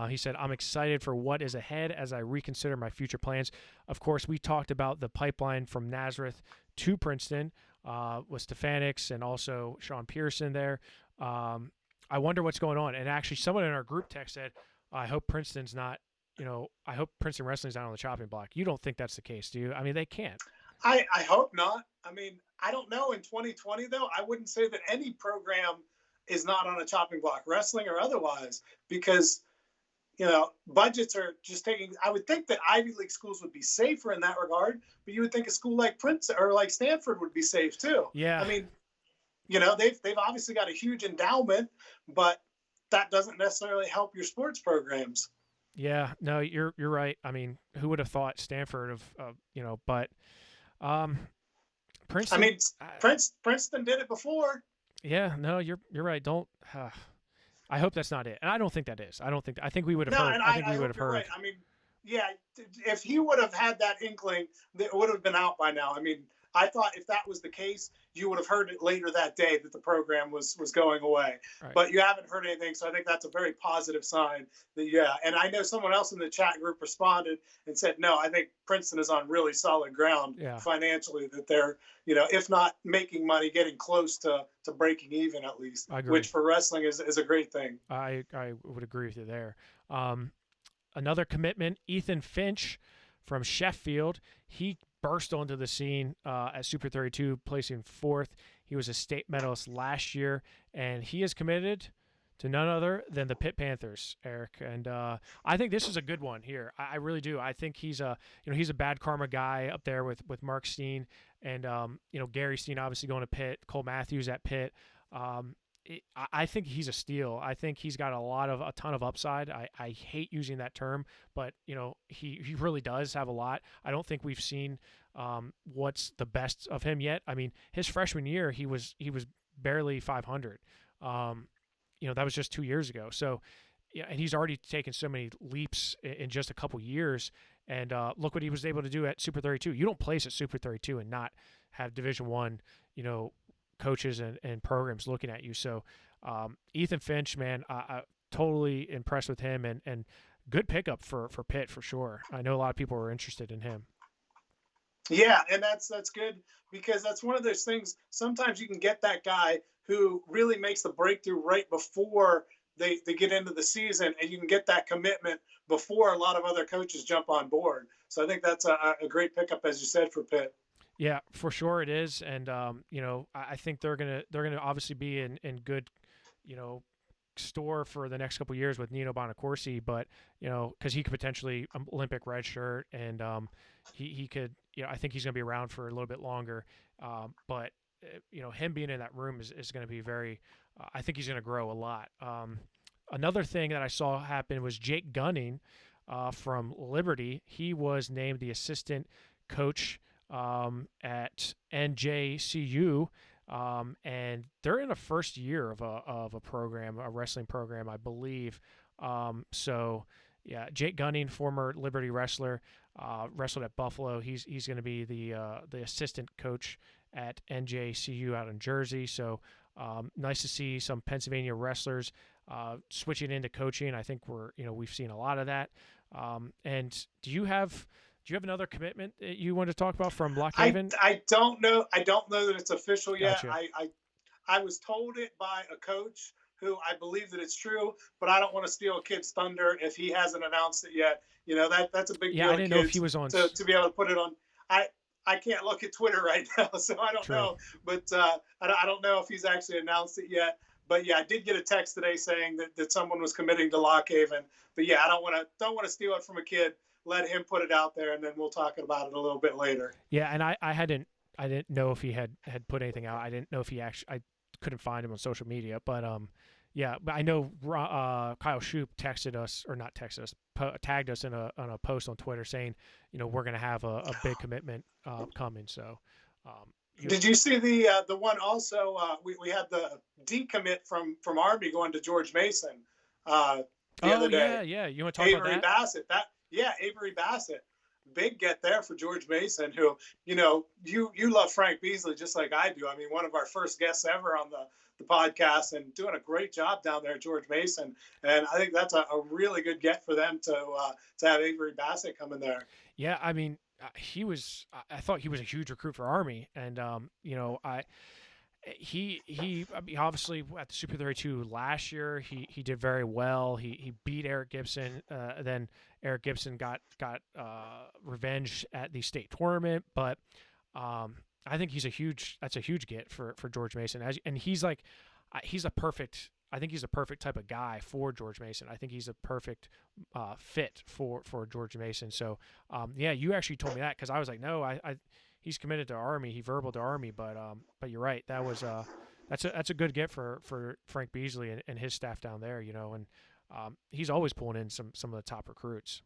He said, I'm excited for what is ahead as I reconsider my future plans. Of course, we talked about the pipeline from Nazareth to Princeton with Stefanix and also Sean Pearson there. I wonder what's going on. And actually, someone in our group text said, I hope Princeton's not, I hope Princeton Wrestling's not on the chopping block. You don't think that's the case, do you? I mean, they can't.
I hope not. I mean, I don't know. In 2020, though, I wouldn't say that any program is not on a chopping block, wrestling or otherwise, because budgets are just taking. I would think that Ivy League schools would be safer in that regard, but you would think a school like Princeton or like Stanford would be safe too.
Yeah.
I mean, they've obviously got a huge endowment, but that doesn't necessarily help your sports programs.
Yeah. No, you're right. I mean, who would have thought Stanford but Princeton.
I mean, Princeton did it before.
Yeah. No, you're right. Don't. I hope that's not it, and I don't think that is. I think we would have heard. I think we would have heard.
Right. I mean, yeah, if he would have had that inkling, it would have been out by now. I mean, I thought if that was the case, you would have heard it later that day that the program was going away. Right. But you haven't heard anything, so I think that's a very positive sign. And I know someone else in the chat group responded and said, no, I think Princeton is on really solid ground financially, that they're, if not making money, getting close to breaking even at least, which for wrestling is a great thing.
I would agree with you there. Another commitment, Ethan Finch from Sheffield. He burst onto the scene at Super 32, placing 4th. He was a state medalist last year, and he is committed to none other than the Pitt Panthers, Eric. And I think this is a good one here. I really do. I think he's a bad karma guy up there with Mark Steen and Gary Steen obviously going to Pitt, Cole Matthews at Pitt. I think he's a steal. I think he's got a ton of upside. I hate using that term, but he really does have a lot. I don't think we've seen what's the best of him yet. I mean, his freshman year he was barely 500. That was just 2 years ago. So, and he's already taken so many leaps in just a couple years. And look what he was able to do at Super 32. You don't place at Super 32 and not have Division I, coaches and programs looking at you. So Ethan Finch, man, I totally impressed with him and good pickup for Pitt for sure. I know a lot of people were interested in him.
Yeah, and that's good because that's one of those things. Sometimes you can get that guy who really makes the breakthrough right before they get into the season, and you can get that commitment before a lot of other coaches jump on board. So I think that's a great pickup, as you said, for Pitt.
Yeah, for sure it is, and I think they're gonna obviously be in good, store for the next couple of years with Nino Bonacorsi, but because he could potentially Olympic redshirt, and he could, I think he's gonna be around for a little bit longer, but him being in that room is going to be very. I think he's going to grow a lot. Another thing that I saw happen was Jake Gunning from Liberty. He was named the assistant coach at NJCU, and they're in the first year of a program, a wrestling program, I believe. So yeah, Jake Gunning, former Liberty wrestler, wrestled at Buffalo. He's going to be the assistant coach at NJCU out in Jersey. So nice to see some Pennsylvania wrestlers switching into coaching. I think we've seen a lot of that. And do you have another commitment that you want to talk about from Lock Haven?
I don't know. I don't know that it's official yet.
Gotcha.
I was told it by a coach who I believe that it's true, but I don't want to steal a kid's thunder if he hasn't announced it yet. That's a big deal.
Yeah, I didn't know if he was on
to be able to put it on. I can't look at Twitter right now, so I don't know. But I don't know if he's actually announced it yet. But yeah, I did get a text today saying that someone was committing to Lock Haven. But yeah, I don't want to steal it from a kid. Let him put it out there, and then we'll talk about it a little bit later.
Yeah, and I didn't know if he had put anything out. I didn't know if he actually. I couldn't find him on social media, but yeah, but I know Kyle Shoup texted us, or not texted us, tagged us on a post on Twitter saying, we're going to have a big commitment coming. So,
did you see the one also? We had the decommit from Army going to George Mason the other day.
Yeah. You want to talk
Avery
about that?
Bassett. Avery Bassett. Big get there for George Mason, who, you love Frank Beasley just like I do. I mean, one of our first guests ever on the podcast, and doing a great job down there at George Mason. And I think that's a really good get for them to have Avery Bassett come in there.
Yeah, I mean, I thought he was a huge recruit for Army, and he obviously at the Super 32 last year he did very well. He beat Eric Gibson. Then Eric Gibson got revenge at the state tournament, but I think that's a huge get for George Mason. And he's a perfect type of guy for George Mason. I think he's a perfect fit for George Mason. So yeah, you actually told me that, because I was like, no, he's committed to Army. He verbal to Army, but you're right. That was that's a good get for Frank Beasley and his staff down there. And he's always pulling in some of the top recruits.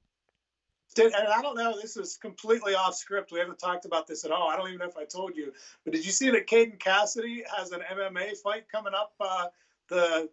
And I don't know, this is completely off script. We haven't talked about this at all. I don't even know if I told you, but did you see that Kaden Cassidy has an MMA fight coming up the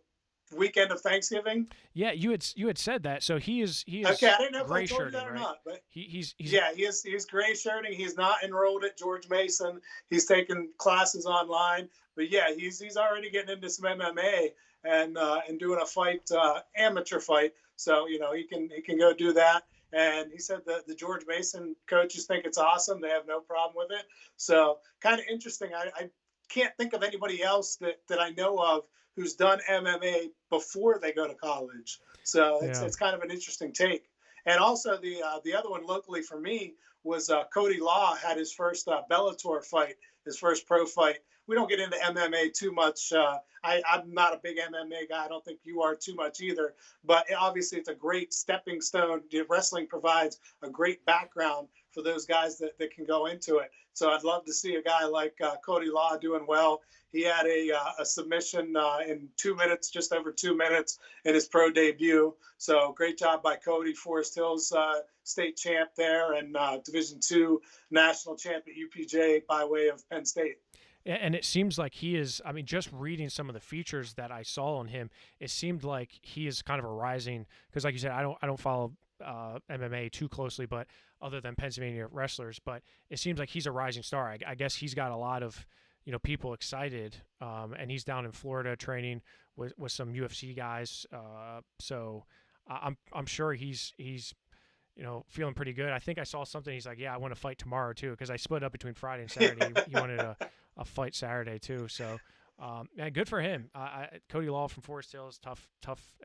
weekend of Thanksgiving?
Yeah, you had said that. So he is
okay. I didn't know if I told you
shirting,
that or
right?
not, but
he's
he's gray shirting. He's not enrolled at George Mason. He's taking classes online, but yeah, he's already getting into some MMA and doing a fight, amateur fight. So he can go do that. And he said that the George Mason coaches think it's awesome. They have no problem with it. So kind of interesting. I can't think of anybody else that I know of who's done MMA before they go to college. So it's kind of an interesting take. And also the other one locally for me was Cody Law had his first Bellator fight, his first pro fight. We don't get into MMA too much. I'm not a big MMA guy. I don't think you are too much either. But obviously, it's a great stepping stone. Wrestling provides a great background for those guys that can go into it. So I'd love to see a guy like Cody Law doing well. He had a submission in 2 minutes, just over 2 minutes in his pro debut. So great job by Cody. Forest Hills state champ there, and Division II national champ at UPJ by way of Penn State.
And it seems like he is, I mean, just reading some of the features that I saw on him, it seemed like he is kind of a rising, because like you said, I don't follow MMA too closely, but other than Pennsylvania wrestlers, but it seems like he's a rising star. I guess he's got a lot of, people excited, and he's down in Florida training with some UFC guys. So I'm sure he's feeling pretty good. I think I saw something. He's like, yeah, I want to fight tomorrow too, because I split up between Friday and Saturday. He wanted a fight Saturday too. So, good for him. Cody Law from Forest Hills, tough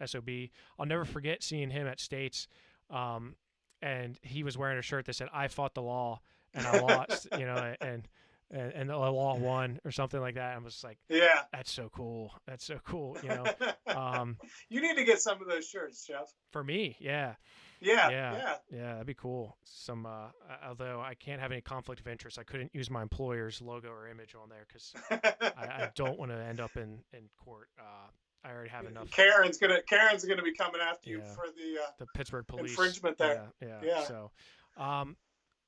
SOB. I'll never forget seeing him at States, and he was wearing a shirt that said, "I fought the law and I lost," and the law won or something like that. I was like,
yeah,
that's so cool. That's so cool.
You need to get some of those shirts, Jeff.
For me, yeah.
Yeah,
that'd be cool. Some, although I can't have any conflict of interest, I couldn't use my employer's logo or image on there because I don't want to end up in court. I already have enough.
Karen's gonna be coming after you for
the Pittsburgh police
infringement there.
Yeah. So,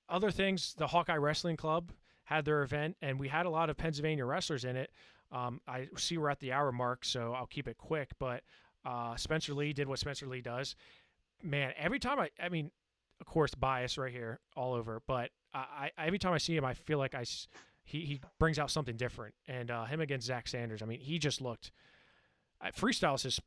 other things, the Hawkeye Wrestling Club had their event, and we had a lot of Pennsylvania wrestlers in it. I see we're at the hour mark, so I'll keep it quick. But Spencer Lee did what Spencer Lee does. Man, every time I mean, of course, bias right here all over, but every time I see him, I feel like he brings out something different. And him against Zach Sanders, I mean, he just looked. Freestyle is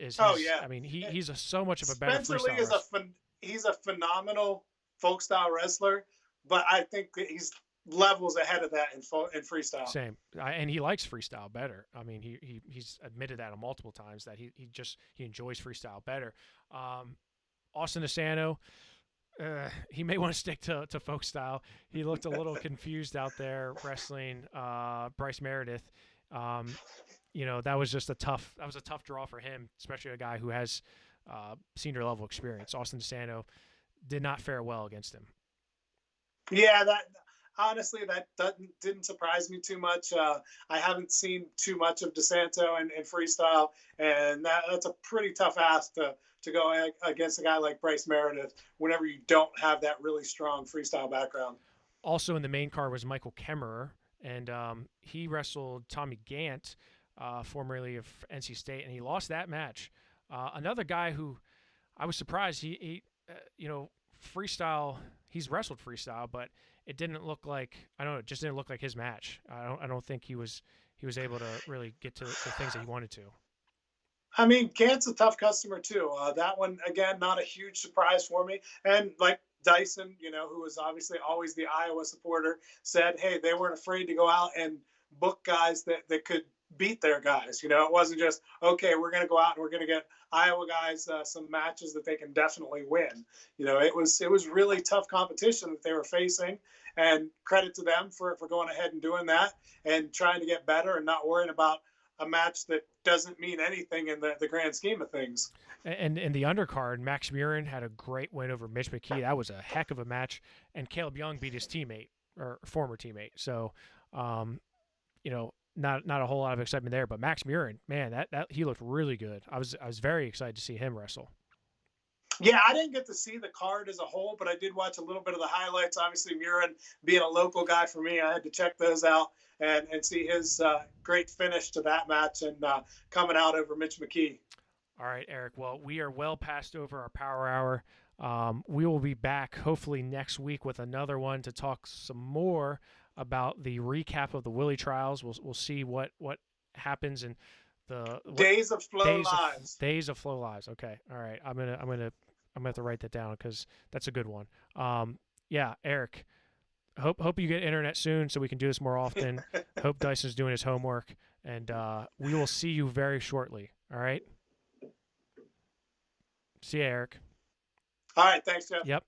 his,
Oh yeah.
I mean, he's so much of a better
Spencer Lee
freestyle
is
wrestler.
he's a phenomenal folk style wrestler, but I think that he's levels ahead of that in freestyle.
Same, and he likes freestyle better. I mean, he's admitted that multiple times that he enjoys freestyle better. Austin Asano, he may want to stick to folk style. He looked a little confused out there wrestling Bryce Meredith. That was just a tough draw for him, especially a guy who has senior level experience. Austin Asano did not fare well against him.
Yeah, honestly, that didn't surprise me too much. I haven't seen too much of DeSanto in freestyle, and that's a pretty tough ask to go against a guy like Bryce Meredith whenever you don't have that really strong freestyle background.
Also in the main card was Michael Kemmer, and he wrestled Tommy Gant, formerly of NC State, and he lost that match. Another guy who I was surprised, he freestyle, he's wrestled freestyle, but it didn't look like, I don't know, it just didn't look like his match. I don't think he was able to really get to the things that he wanted to.
I mean, Gant's a tough customer too. That one, again, not a huge surprise for me. And like Dyson, who was obviously always the Iowa supporter, said, hey, they weren't afraid to go out and book guys that could beat their guys. It wasn't just, okay, we're going to go out and we're going to get Iowa guys some matches that they can definitely win. It was really tough competition that they were facing, and credit to them for going ahead and doing that and trying to get better and not worrying about a match that doesn't mean anything in the grand scheme of things.
And in the undercard, Max Murin had a great win over Mitch McKee. That was a heck of a match. And Caleb Young beat his teammate, or former teammate. So, not a whole lot of excitement there. But Max Murin, man, that he looked really good. I was very excited to see him wrestle.
Yeah, I didn't get to see the card as a whole, but I did watch a little bit of the highlights. Obviously, Murin being a local guy for me, I had to check those out and see his great finish to that match and coming out over Mitch McKee.
All right, Eric. Well, we are well past over our power hour. We will be back hopefully next week with another one to talk some more about the recap of the Willie Trials. We'll see what happens in the
Days of Flow Lives.
Days of Flow Lives. Okay. All right. I'm gonna have to write that down because that's a good one. Yeah, Eric. Hope you get internet soon so we can do this more often. Hope Dyson's doing his homework, and we will see you very shortly. All right. See you, Eric.
All right. Thanks, Jeff.
Yep.